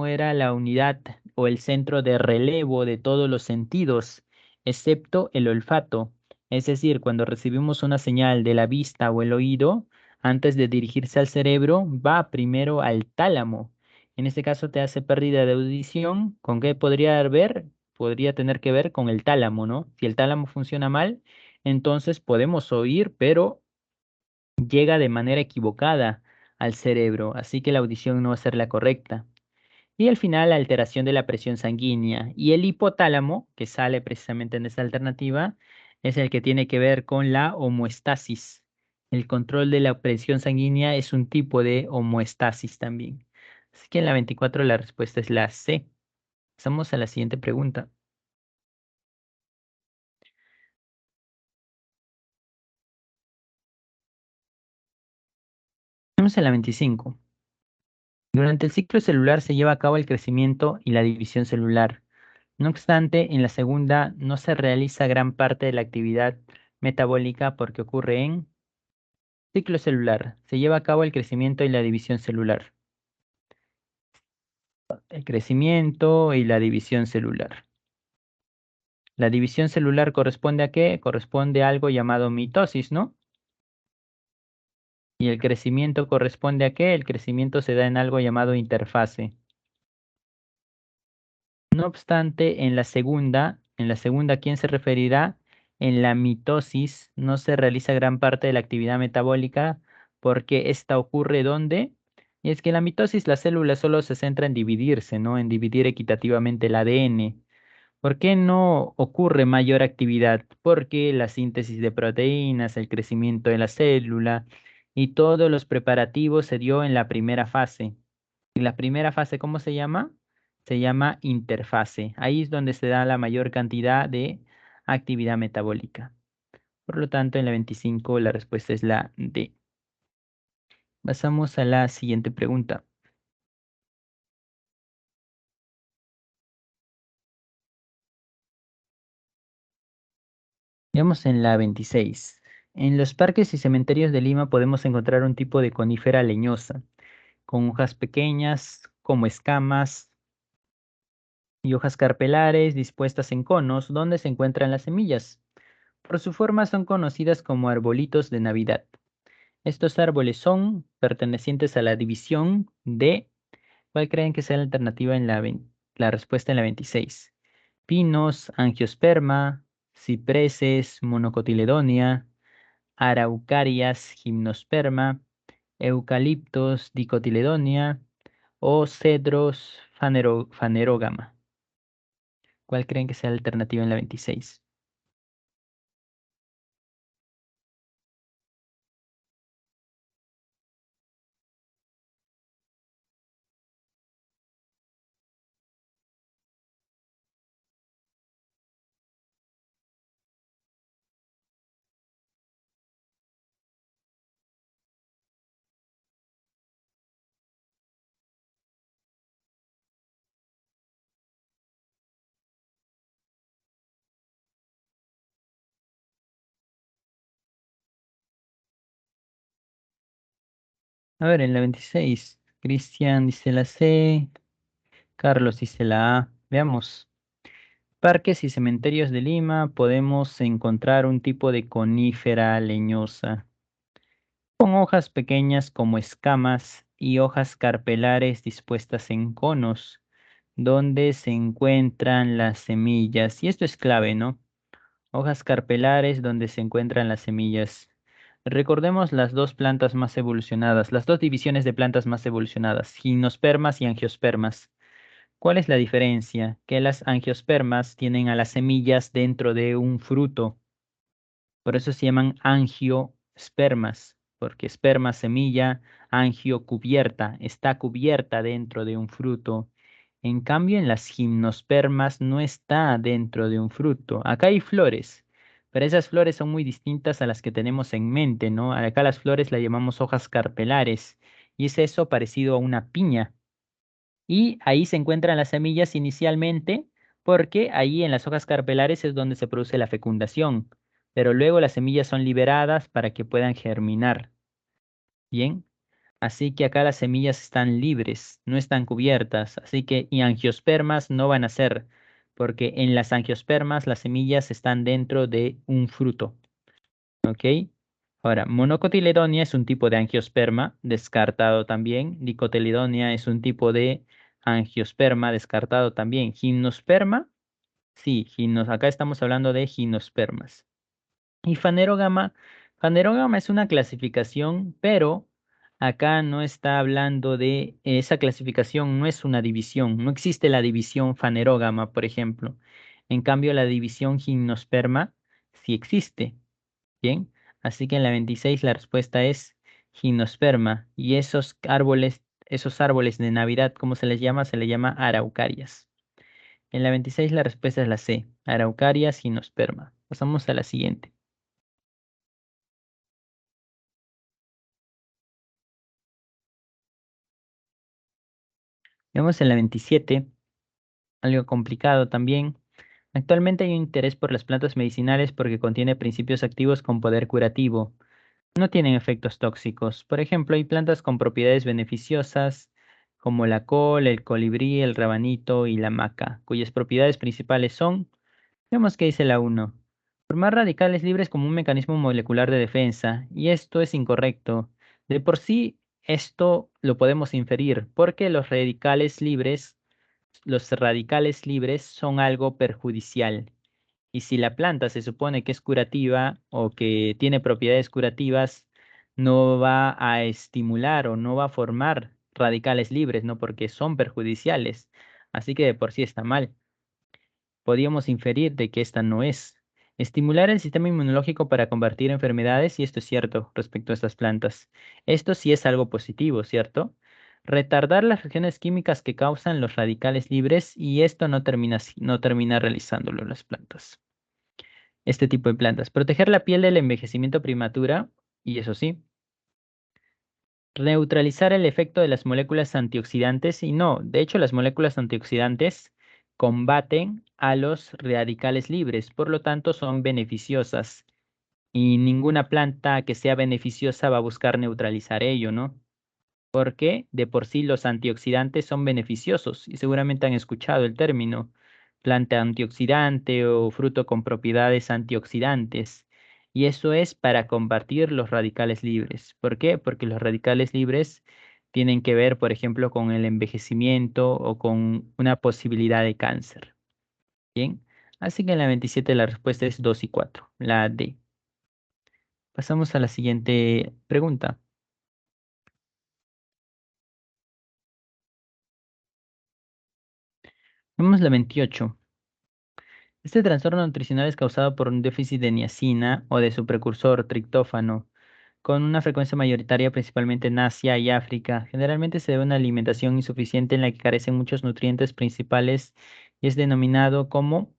era la unidad o el centro de relevo de todos los sentidos, excepto el olfato. Es decir, cuando recibimos una señal de la vista o el oído, antes de dirigirse al cerebro, va primero al tálamo. En este caso te hace pérdida de audición. ¿Con qué podría ver? Podría tener que ver con el tálamo, ¿no? Si el tálamo funciona mal, entonces podemos oír, pero llega de manera equivocada al cerebro, así que la audición no va a ser la correcta. Y al final, la alteración de la presión sanguínea. Y el hipotálamo, que sale precisamente en esta alternativa, es el que tiene que ver con la homeostasis. El control de la presión sanguínea es un tipo de homeostasis también. Así que en la 24 la respuesta es la C. Pasamos a la siguiente pregunta. Vamos a la 25. Durante el ciclo celular se lleva a cabo el crecimiento y la división celular. No obstante, en la segunda no se realiza gran parte de la actividad metabólica porque ocurre en ciclo celular. Se lleva a cabo el crecimiento y la división celular. El crecimiento y la división celular. La división celular corresponde a qué? Corresponde a algo llamado mitosis, ¿no? Y el crecimiento corresponde a qué? El crecimiento se da en algo llamado interfase. No obstante, en la segunda, ¿a quién se referirá? En la mitosis no se realiza gran parte de la actividad metabólica porque esta ocurre ¿dónde? Y es que en la mitosis la célula solo se centra en dividirse, ¿no? En dividir equitativamente el ADN. ¿Por qué no ocurre mayor actividad? Porque la síntesis de proteínas, el crecimiento de la célula y todos los preparativos se dio en la primera fase. Y la primera fase, ¿cómo se llama? Se llama interfase. Ahí es donde se da la mayor cantidad de actividad metabólica. Por lo tanto, en la 25 la respuesta es la D. Pasamos a la siguiente pregunta. Veamos en la 26. En los parques y cementerios de Lima podemos encontrar un tipo de conífera leñosa, con hojas pequeñas como escamas y hojas carpelares dispuestas en conos donde se encuentran las semillas. Por su forma son conocidas como arbolitos de Navidad. Estos árboles son pertenecientes a la división de, ¿cuál creen que sea la alternativa en la respuesta en la 26? Pinos, angiosperma, cipreses, monocotiledonia, araucarias, gimnosperma, eucaliptos, dicotiledonia o cedros fanerógama. ¿Cuál creen que sea la alternativa en la 26? A ver, en la 26, Cristian dice la C, Carlos dice la A. Veamos. Parques y cementerios de Lima podemos encontrar un tipo de conífera leñosa con hojas pequeñas como escamas y hojas carpelares dispuestas en conos, donde se encuentran las semillas. Y esto es clave, ¿no? Hojas carpelares donde se encuentran las semillas. Recordemos las dos plantas más evolucionadas, las dos divisiones de plantas más evolucionadas, gimnospermas y angiospermas. ¿Cuál es la diferencia? Que las angiospermas tienen a las semillas dentro de un fruto. Por eso se llaman angiospermas, porque esperma, semilla, angio, cubierta, está cubierta dentro de un fruto. En cambio, en las gimnospermas no está dentro de un fruto. Acá hay flores, pero esas flores son muy distintas a las que tenemos en mente, ¿no? Acá las flores las llamamos hojas carpelares, y es eso parecido a una piña. Y ahí se encuentran las semillas inicialmente, porque ahí en las hojas carpelares es donde se produce la fecundación, pero luego las semillas son liberadas para que puedan germinar. Bien, Así que acá las semillas están libres, no están cubiertas. Así que y angiospermas no van a ser, porque en las angiospermas las semillas están dentro de un fruto. ¿Ok? Ahora, monocotiledonia es un tipo de angiosperma, descartado también. Dicotiledonia es un tipo de angiosperma, descartado también. Gimnosperma, sí, acá estamos hablando de gimnospermas. Y fanerógama es una clasificación, pero acá no está hablando de esa clasificación, no es una división, no existe la división fanerógama, por ejemplo. En cambio, la división gimnosperma sí existe. Bien, así que en la 26 la respuesta es gimnosperma. Y esos árboles de Navidad, ¿cómo se les llama? Se les llama araucarias. En la 26 la respuesta es la C, araucarias gimnosperma. Pasamos a la siguiente. Vemos en la 27, algo complicado también. Actualmente hay un interés por las plantas medicinales porque contiene principios activos con poder curativo. No tienen efectos tóxicos. Por ejemplo, hay plantas con propiedades beneficiosas como la col, el colibrí, el rabanito y la maca, cuyas propiedades principales son, vemos que dice la uno, formar radicales libres como un mecanismo molecular de defensa, y esto es incorrecto. De por sí, esto lo podemos inferir, porque los radicales libres son algo perjudicial. Y si la planta se supone que es curativa o que tiene propiedades curativas, no va a estimular o no va a formar radicales libres, ¿no? Porque son perjudiciales. Así que de por sí está mal. Podríamos inferir de que esta no es. Estimular el sistema inmunológico para combatir enfermedades, y esto es cierto respecto a estas plantas. Esto sí es algo positivo, ¿cierto? Retardar las reacciones químicas que causan los radicales libres, y esto no termina realizándolo las plantas, este tipo de plantas. Proteger la piel del envejecimiento prematura, y eso sí, neutralizar el efecto de las moléculas antioxidantes, y no, de hecho las moléculas antioxidantes combaten a los radicales libres, por lo tanto son beneficiosas, y ninguna planta que sea beneficiosa va a buscar neutralizar ello, ¿no? Porque de por sí los antioxidantes son beneficiosos y seguramente han escuchado el término planta antioxidante o fruto con propiedades antioxidantes. Y eso es para combatir los radicales libres. ¿Por qué? Porque los radicales libres tienen que ver, por ejemplo, con el envejecimiento o con una posibilidad de cáncer. Bien, así que en la 27 la respuesta es 2 y 4, la D. Pasamos a la siguiente pregunta. Vamos a la 28. Este trastorno nutricional es causado por un déficit de niacina o de su precursor triptófano, con una frecuencia mayoritaria principalmente en Asia y África. Generalmente se debe a una alimentación insuficiente en la que carecen muchos nutrientes principales y es denominado como...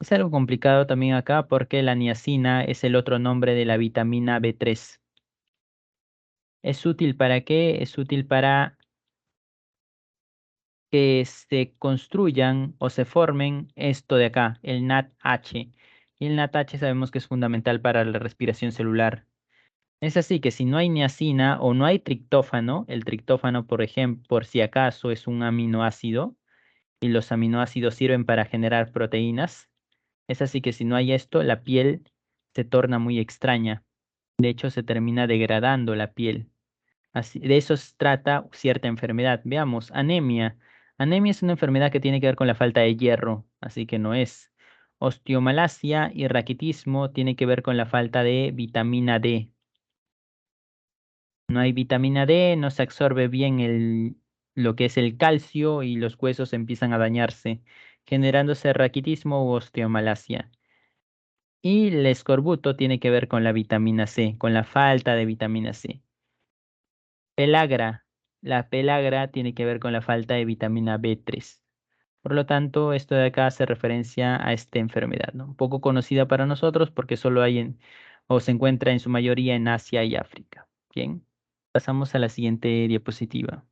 Es algo complicado también acá porque la niacina es el otro nombre de la vitamina B3. ¿Es útil para qué? Es útil para que se construyan o se formen esto de acá, el NADH. Y el NADH sabemos que es fundamental para la respiración celular. Es así que si no hay niacina o no hay triptófano, el triptófano, por ejemplo, por si acaso es un aminoácido y los aminoácidos sirven para generar proteínas, es así que si no hay esto, la piel se torna muy extraña. De hecho, se termina degradando la piel. Así, de eso se trata cierta enfermedad. Veamos, anemia. Anemia es una enfermedad que tiene que ver con la falta de hierro, así que no es. Osteomalacia y raquitismo tiene que ver con la falta de vitamina D. No hay vitamina D, no se absorbe bien lo que es el calcio y los huesos empiezan a dañarse, generándose raquitismo u osteomalacia. Y el escorbuto tiene que ver con la vitamina C, con la falta de vitamina C. Pelagra. La pelagra tiene que ver con la falta de vitamina B3. Por lo tanto, esto de acá hace referencia a esta enfermedad, ¿no? Un poco conocida para nosotros porque solo hay o se encuentra en su mayoría en Asia y África. Bien, pasamos a la siguiente diapositiva.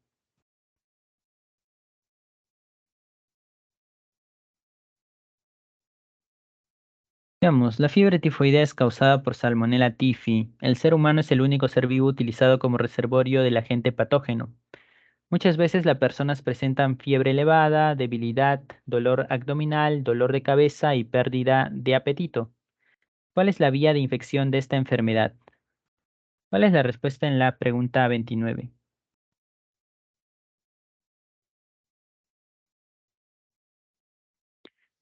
Veamos, la fiebre tifoidea es causada por Salmonella typhi. El ser humano es el único ser vivo utilizado como reservorio del agente patógeno. Muchas veces las personas presentan fiebre elevada, debilidad, dolor abdominal, dolor de cabeza y pérdida de apetito. ¿Cuál es la vía de infección de esta enfermedad? ¿Cuál es la respuesta en la pregunta 29?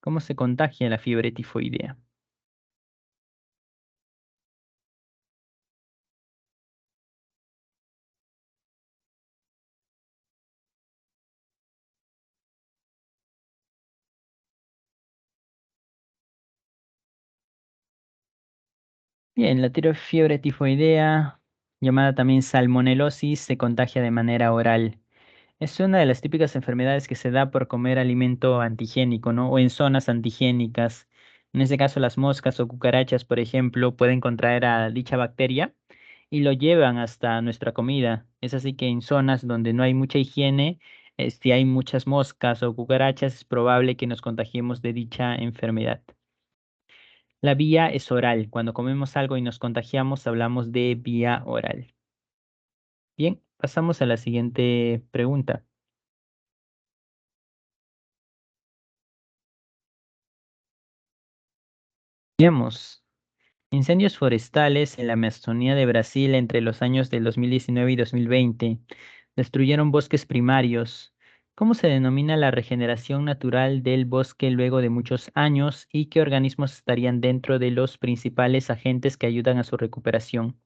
¿Cómo se contagia la fiebre tifoidea? Bien, la fiebre tifoidea, llamada también salmonelosis, se contagia de manera oral. Es una de las típicas enfermedades que se da por comer alimento antigénico, ¿no? O en zonas antigénicas. En este caso, las moscas o cucarachas, por ejemplo, pueden contraer a dicha bacteria y lo llevan hasta nuestra comida. Es así que en zonas donde no hay mucha higiene, si hay muchas moscas o cucarachas, es probable que nos contagiemos de dicha enfermedad. La vía es oral. Cuando comemos algo y nos contagiamos, hablamos de vía oral. Bien, pasamos a la siguiente pregunta. Veamos. Incendios forestales en la Amazonía de Brasil entre los años del 2019 y 2020 destruyeron bosques primarios. ¿Cómo se denomina la regeneración natural del bosque luego de muchos años y qué organismos estarían dentro de los principales agentes que ayudan a su recuperación?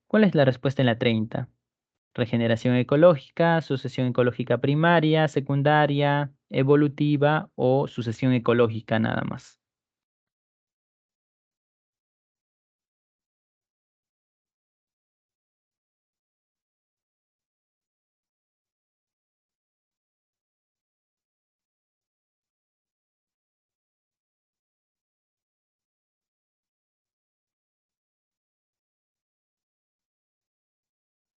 ¿Cuál es la respuesta en la 30? Regeneración ecológica, sucesión ecológica primaria, secundaria, evolutiva o sucesión ecológica nada más.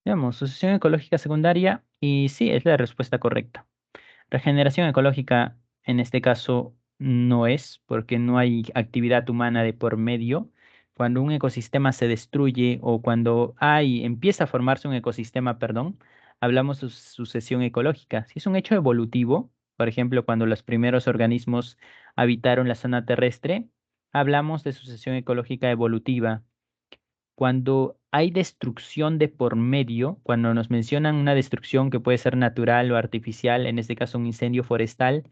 Veamos, sucesión ecológica secundaria y sí, es la respuesta correcta. Regeneración ecológica en este caso no es porque no hay actividad humana de por medio. Cuando un ecosistema se destruye o cuando empieza a formarse un ecosistema, perdón, hablamos de sucesión ecológica. Si es un hecho evolutivo, por ejemplo, cuando los primeros organismos habitaron la zona terrestre, hablamos de sucesión ecológica evolutiva. Cuando hay destrucción de por medio, cuando nos mencionan una destrucción que puede ser natural o artificial, en este caso un incendio forestal,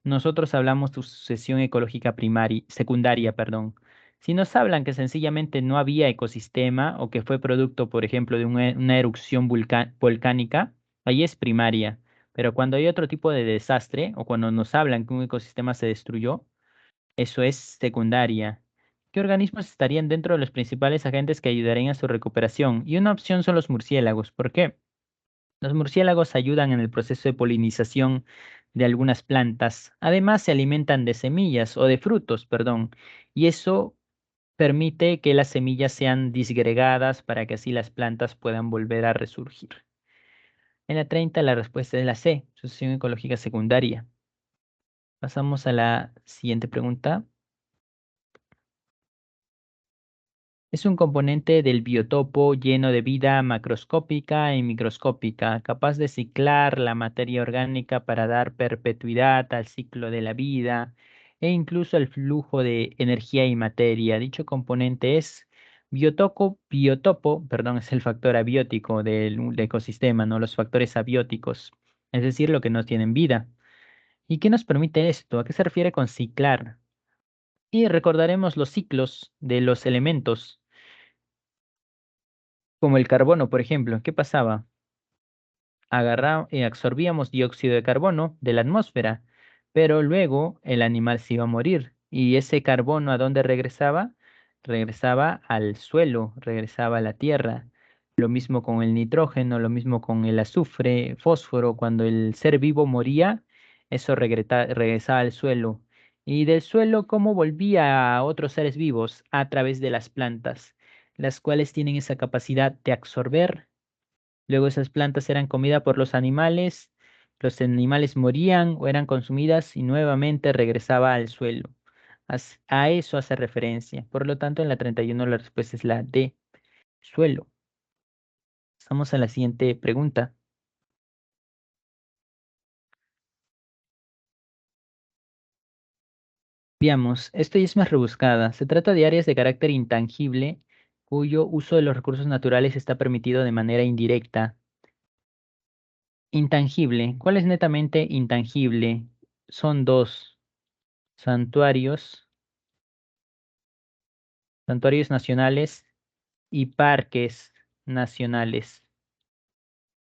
nosotros hablamos de sucesión ecológica primaria, secundaria, perdón. Si nos hablan que sencillamente no había ecosistema o que fue producto, por ejemplo, de una erupción volcánica, ahí es primaria. Pero cuando hay otro tipo de desastre o cuando nos hablan que un ecosistema se destruyó, eso es secundaria. ¿Qué organismos estarían dentro de los principales agentes que ayudarían a su recuperación? Y una opción son los murciélagos. ¿Por qué? Los murciélagos ayudan en el proceso de polinización de algunas plantas. Además, se alimentan de semillas o de frutos, perdón. Y eso permite que las semillas sean disgregadas para que así las plantas puedan volver a resurgir. En la 30, la respuesta es la C, sucesión ecológica secundaria. Pasamos a la siguiente pregunta. Es un componente del biotopo lleno de vida macroscópica y microscópica, capaz de ciclar la materia orgánica para dar perpetuidad al ciclo de la vida e incluso al flujo de energía y materia. Dicho componente es biotopo, perdón, es el factor abiótico del ecosistema, ¿no? Los factores abióticos, es decir, lo que no tienen vida. ¿Y qué nos permite esto? ¿A qué se refiere con ciclar? Y recordaremos los ciclos de los elementos como el carbono, por ejemplo. ¿Qué pasaba? Absorbíamos dióxido de carbono de la atmósfera, pero luego el animal se iba a morir. ¿Y ese carbono a dónde regresaba? Regresaba al suelo, regresaba a la tierra. Lo mismo con el nitrógeno, lo mismo con el azufre, fósforo. Cuando el ser vivo moría, eso regresaba al suelo. Y del suelo, ¿cómo volvía a otros seres vivos? A través de las plantas, las cuales tienen esa capacidad de absorber. Luego esas plantas eran comida por los animales morían o eran consumidas y nuevamente regresaba al suelo. A eso hace referencia. Por lo tanto, en la 31 la respuesta es la D, suelo. Vamos a la siguiente pregunta. Veamos, esto ya es más rebuscada. Se trata de áreas de carácter intangible cuyo uso de los recursos naturales está permitido de manera indirecta. Intangible. ¿Cuál es netamente intangible? Son dos santuarios, santuarios nacionales y parques nacionales.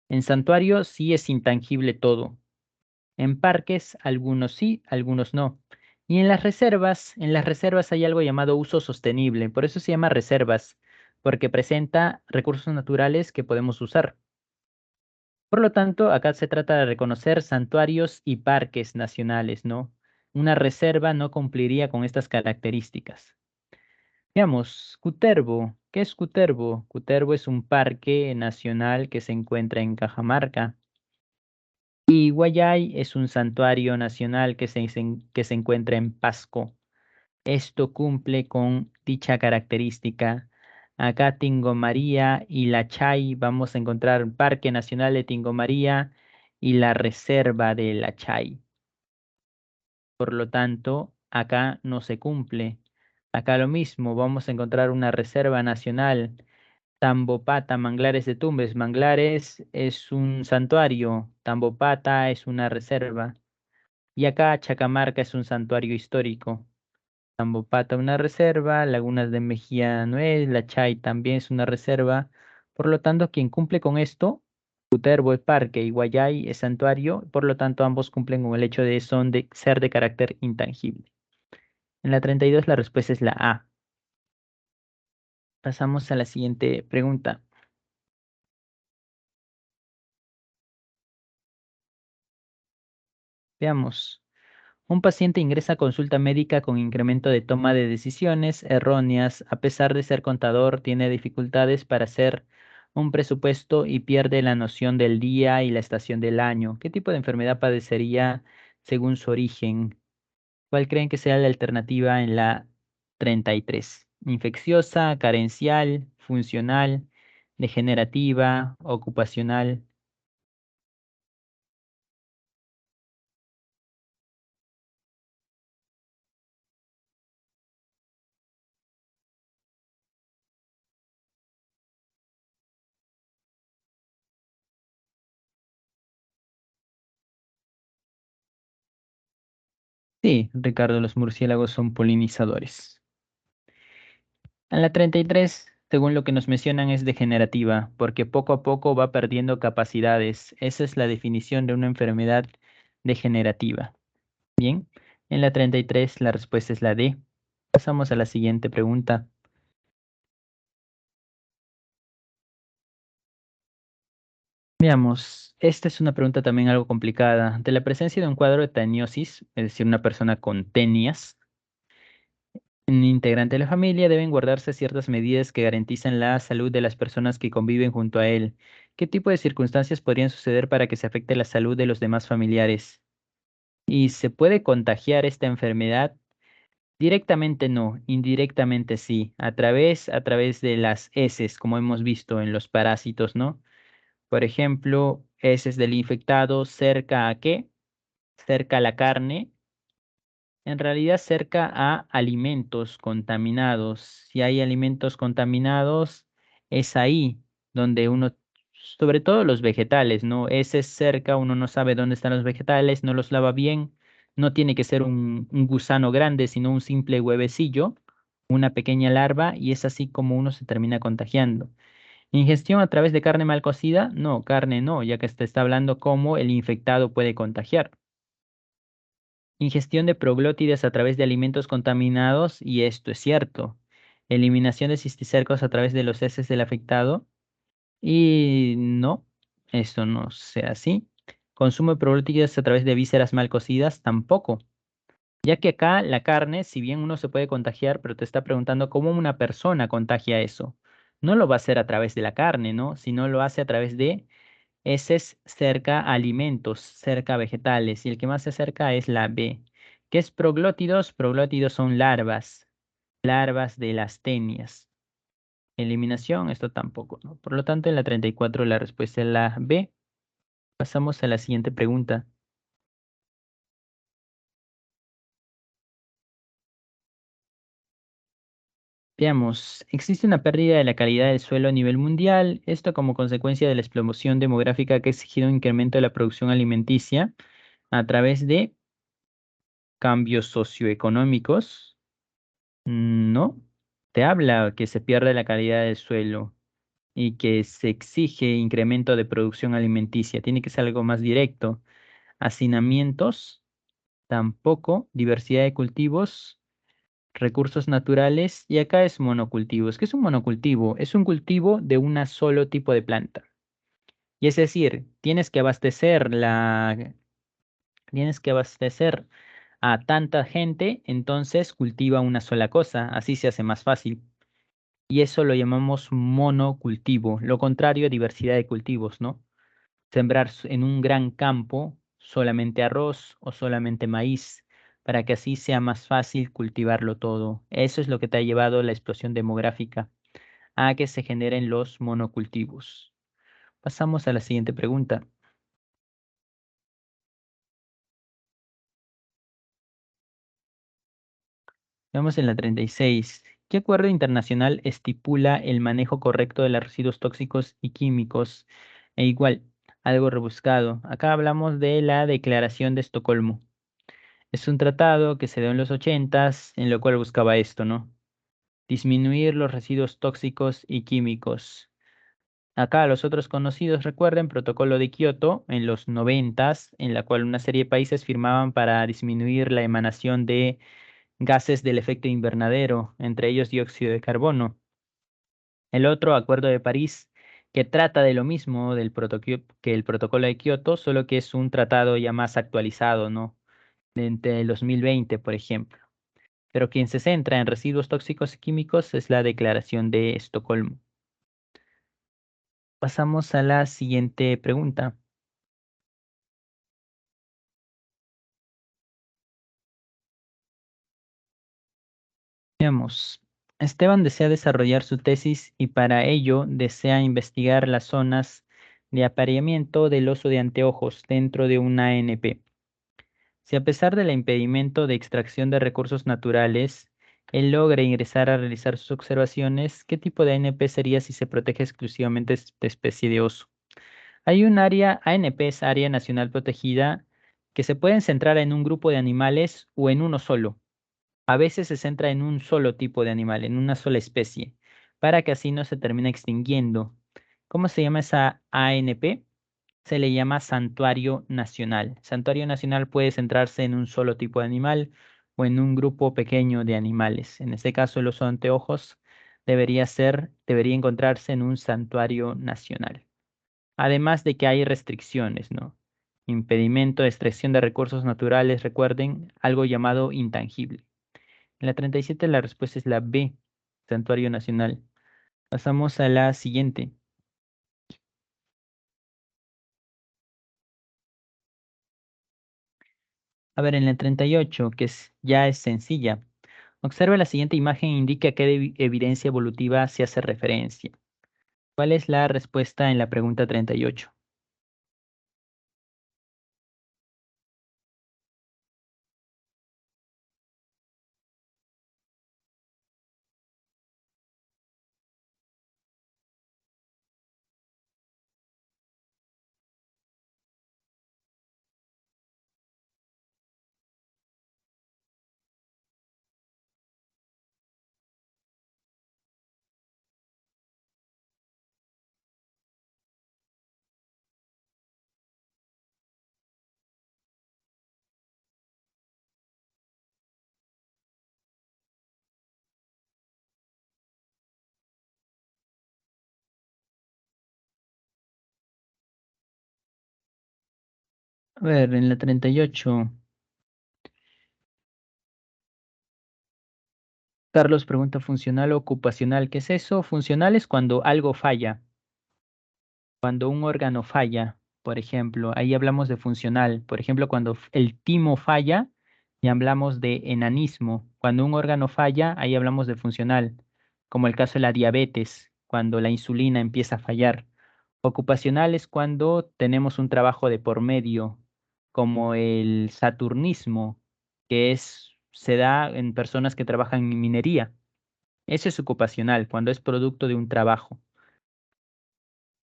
En santuarios sí es intangible todo. En parques algunos sí, algunos no. Y en las reservas hay algo llamado uso sostenible. Por eso se llama reservas, porque presenta recursos naturales que podemos usar. Por lo tanto, acá se trata de reconocer santuarios y parques nacionales, ¿no? Una reserva no cumpliría con estas características. Veamos, Cutervo. ¿Qué es Cutervo? Cutervo es un parque nacional que se encuentra en Cajamarca. Y Wayay es un santuario nacional que se encuentra en Pasco. Esto cumple con dicha característica. Acá Tingomaría y La Chay vamos a encontrar un Parque Nacional de Tingomaría y la Reserva de La Chay. Por lo tanto, acá no se cumple. Acá lo mismo, vamos a encontrar una Reserva Nacional, Tambopata, Manglares de Tumbes. Manglares es un santuario, Tambopata es una reserva. Y acá Chacamarca es un santuario histórico. Tambopata una reserva, Lagunas de Mejía Nuez, La Chay también es una reserva. Por lo tanto, quien cumple con esto, Cutervo es parque y Guayay es santuario, por lo tanto ambos cumplen con el hecho de ser de carácter intangible. En la 32 la respuesta es la A. Pasamos a la siguiente pregunta. Veamos. Un paciente ingresa a consulta médica con incremento de toma de decisiones erróneas. A pesar de ser contador, tiene dificultades para hacer un presupuesto y pierde la noción del día y la estación del año. ¿Qué tipo de enfermedad padecería según su origen? ¿Cuál creen que sea la alternativa en la 33? Infecciosa, carencial, funcional, degenerativa, ocupacional. Sí, Ricardo, los murciélagos son polinizadores. En la 33, según lo que nos mencionan, es degenerativa, porque poco a poco va perdiendo capacidades. Esa es la definición de una enfermedad degenerativa. Bien, en la 33 la respuesta es la D. Pasamos a la siguiente pregunta. Veamos, esta es una pregunta también algo complicada. De la presencia de un cuadro de teniosis, es decir, una persona con tenias, un integrante de la familia, deben guardarse ciertas medidas que garantizan la salud de las personas que conviven junto a él. ¿Qué tipo de circunstancias podrían suceder para que se afecte la salud de los demás familiares? ¿Y se puede contagiar esta enfermedad? Directamente no, indirectamente sí, a través de las heces, como hemos visto en los parásitos, ¿no? Por ejemplo, heces del infectado cerca a qué? Cerca a la carne, en realidad cerca a alimentos contaminados. Si hay alimentos contaminados, es ahí donde uno, sobre todo los vegetales, ¿no? Ese es cerca, uno no sabe dónde están los vegetales, no los lava bien. No tiene que ser un gusano grande, sino un simple huevecillo, una pequeña larva, y es así como uno se termina contagiando. Ingestión a través de carne mal cocida, no, carne no, ya que se está hablando cómo el infectado puede contagiar. Ingestión de proglótides a través de alimentos contaminados, y esto es cierto. Eliminación de cisticercos a través de los heces del afectado, y no, esto no sea así. Consumo de proglótides a través de vísceras mal cocidas, tampoco. Ya que acá la carne, si bien uno se puede contagiar, pero te está preguntando cómo una persona contagia eso. No lo va a hacer a través de la carne, ¿no? Sino lo hace a través de heces cerca a alimentos, cerca a vegetales. Y el que más se acerca es la B. ¿Qué es proglótidos? Proglótidos son larvas, larvas de las tenias. Eliminación, esto tampoco, ¿no? Por lo tanto, en la 34 la respuesta es la B. Pasamos a la siguiente pregunta. Veamos, existe una pérdida de la calidad del suelo a nivel mundial, esto como consecuencia de la explosión demográfica que ha exigido un incremento de la producción alimenticia a través de cambios socioeconómicos. No, te habla que se pierde la calidad del suelo y que se exige incremento de producción alimenticia. Tiene que ser algo más directo. Hacinamientos, tampoco. Diversidad de cultivos, recursos naturales y acá es monocultivos. ¿Qué es un monocultivo? Es un cultivo de un solo tipo de planta. Y es decir, tienes que abastecer a tanta gente, entonces cultiva una sola cosa, así se hace más fácil. Y eso lo llamamos monocultivo. Lo contrario a diversidad de cultivos, ¿no? Sembrar en un gran campo solamente arroz o solamente maíz, para que así sea más fácil cultivarlo todo. Eso es lo que te ha llevado la explosión demográfica, a que se generen los monocultivos. Pasamos a la siguiente pregunta. Vamos en la 36. ¿Qué acuerdo internacional estipula el manejo correcto de los residuos tóxicos y químicos? E igual, algo rebuscado. Acá hablamos de la Declaración de Estocolmo. Es un tratado que se dio en los 80s, en lo cual buscaba esto, ¿no? Disminuir los residuos tóxicos y químicos. Acá los otros conocidos, recuerden, Protocolo de Kioto en los 90s, en la cual una serie de países firmaban para disminuir la emanación de gases del efecto invernadero, entre ellos dióxido de carbono. El otro, Acuerdo de París, que trata de lo mismo que el Protocolo de Kioto, solo que es un tratado ya más actualizado, ¿no? Entre el 2020, por ejemplo. Pero quien se centra en residuos tóxicos y químicos es la Declaración de Estocolmo. Pasamos a la siguiente pregunta. Veamos. Esteban desea desarrollar su tesis y para ello desea investigar las zonas de apareamiento del oso de anteojos dentro de una ANP. Si a pesar del impedimento de extracción de recursos naturales, él logra ingresar a realizar sus observaciones, ¿qué tipo de ANP sería si se protege exclusivamente esta especie de oso? Hay un área, ANP es Área Nacional Protegida, que se pueden centrar en un grupo de animales o en uno solo. A veces se centra en un solo tipo de animal, en una sola especie, para que así no se termine extinguiendo. ¿Cómo se llama esa ANP? Se le llama Santuario Nacional. Santuario Nacional puede centrarse en un solo tipo de animal o en un grupo pequeño de animales. En este caso, el oso de anteojos debería encontrarse en un santuario nacional. Además de que hay restricciones, ¿no? Impedimento de extracción de recursos naturales, recuerden, algo llamado intangible. En la 37 la respuesta es la B, Santuario Nacional. Pasamos a la siguiente. A ver, en la 38, ya es sencilla. Observa la siguiente imagen e indica a qué evidencia evolutiva se hace referencia. ¿Cuál es la respuesta en la pregunta 38? A ver, en la 38, Carlos pregunta funcional o ocupacional. ¿Qué es eso? Funcional es cuando algo falla, cuando un órgano falla, por ejemplo. Ahí hablamos de funcional. Por ejemplo, cuando el timo falla, Y hablamos de enanismo. Cuando un órgano falla, ahí hablamos de funcional, como el caso de la diabetes, cuando la insulina empieza a fallar. Ocupacional es cuando tenemos un trabajo de por medio, como el saturnismo, se da en personas que trabajan en minería. Eso es ocupacional, cuando es producto de un trabajo.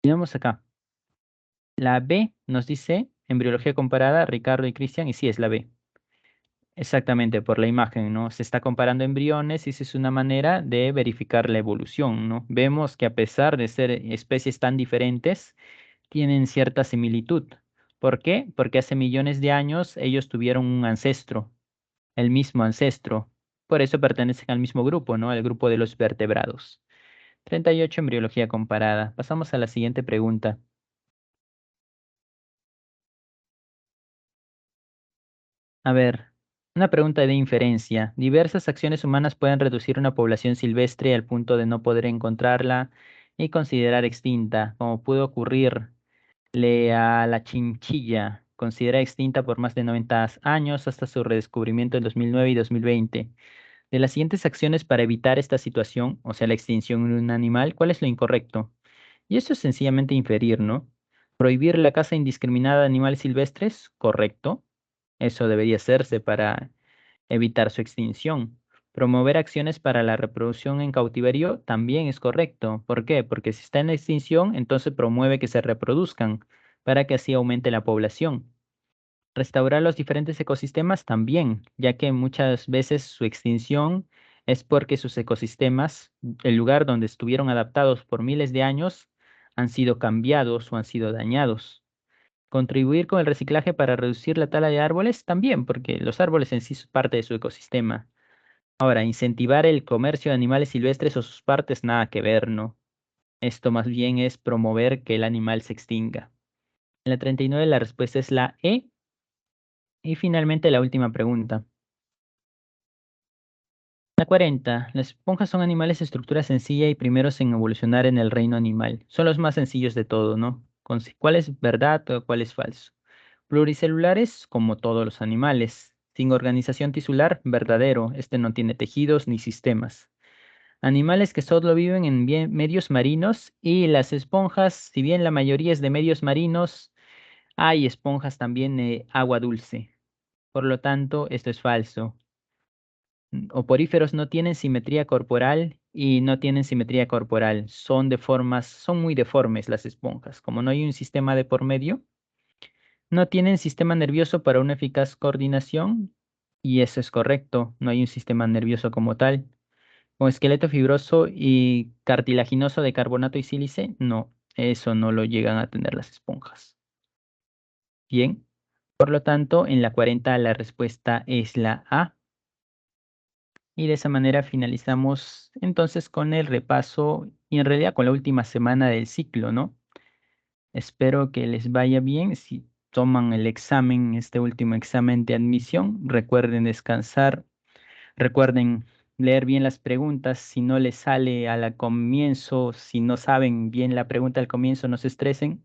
Vamos acá. La B nos dice, embriología comparada, Ricardo y Cristian, y sí es la B. Exactamente, por la imagen, ¿no? Se está comparando embriones y esa es una manera de verificar la evolución, ¿no? Vemos que a pesar de ser especies tan diferentes, tienen cierta similitud. ¿Por qué? Porque hace millones de años ellos tuvieron un ancestro, el mismo ancestro. Por eso pertenecen al mismo grupo, ¿no? Al grupo de los vertebrados. 38, embriología comparada. Pasamos a la siguiente pregunta. A ver, una pregunta de inferencia. Diversas acciones humanas pueden reducir una población silvestre al punto de no poder encontrarla y considerar extinta, como pudo ocurrirle a la chinchilla, considerada extinta por más de 90 años hasta su redescubrimiento en 2009 y 2020. De las siguientes acciones para evitar esta situación, o sea, la extinción de un animal, ¿cuál es lo incorrecto? Y eso es sencillamente inferir, ¿no? Prohibir la caza indiscriminada de animales silvestres, correcto. Eso debería hacerse para evitar su extinción. Promover acciones para la reproducción en cautiverio también es correcto. ¿Por qué? Porque si está en extinción, entonces promueve que se reproduzcan para que así aumente la población. Restaurar los diferentes ecosistemas también, ya que muchas veces su extinción es porque sus ecosistemas, el lugar donde estuvieron adaptados por miles de años, han sido cambiados o han sido dañados. Contribuir con el reciclaje para reducir la tala de árboles también, porque los árboles en sí son parte de su ecosistema. Ahora, incentivar el comercio de animales silvestres o sus partes, nada que ver, ¿no? Esto más bien es promover que el animal se extinga. En la 39 la respuesta es la E. Y finalmente la última pregunta. La 40. Las esponjas son animales de estructura sencilla y primeros en evolucionar en el reino animal. Son los más sencillos de todo, ¿no? ¿Cuál es verdad o cuál es falso? Pluricelulares, como todos los animales. Sin organización tisular, verdadero. Este no tiene tejidos ni sistemas. Animales que solo viven en medios marinos y las esponjas, si bien la mayoría es de medios marinos, hay esponjas también de agua dulce. Por lo tanto, esto es falso. Oporíferos no tienen simetría corporal y no tienen simetría corporal. Son muy deformes las esponjas. Como no hay un sistema de por medio, no tienen sistema nervioso para una eficaz coordinación y eso es correcto. No hay un sistema nervioso como tal. Con esqueleto fibroso y cartilaginoso de carbonato y sílice, no, eso no lo llegan a tener las esponjas. Bien, por lo tanto, en la 40 la respuesta es la A. Y de esa manera finalizamos entonces con el repaso y en realidad con la última semana del ciclo, ¿no? Espero que les vaya bien. Si toman el examen, este último examen de admisión, recuerden descansar, recuerden leer bien las preguntas. Si no les sale al comienzo, si no saben bien la pregunta al comienzo, no se estresen,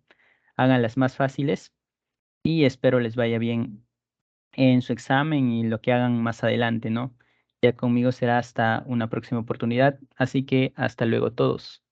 háganlas más fáciles y espero les vaya bien en su examen y lo que hagan más adelante, ¿no? Ya conmigo será hasta una próxima oportunidad, así que hasta luego todos.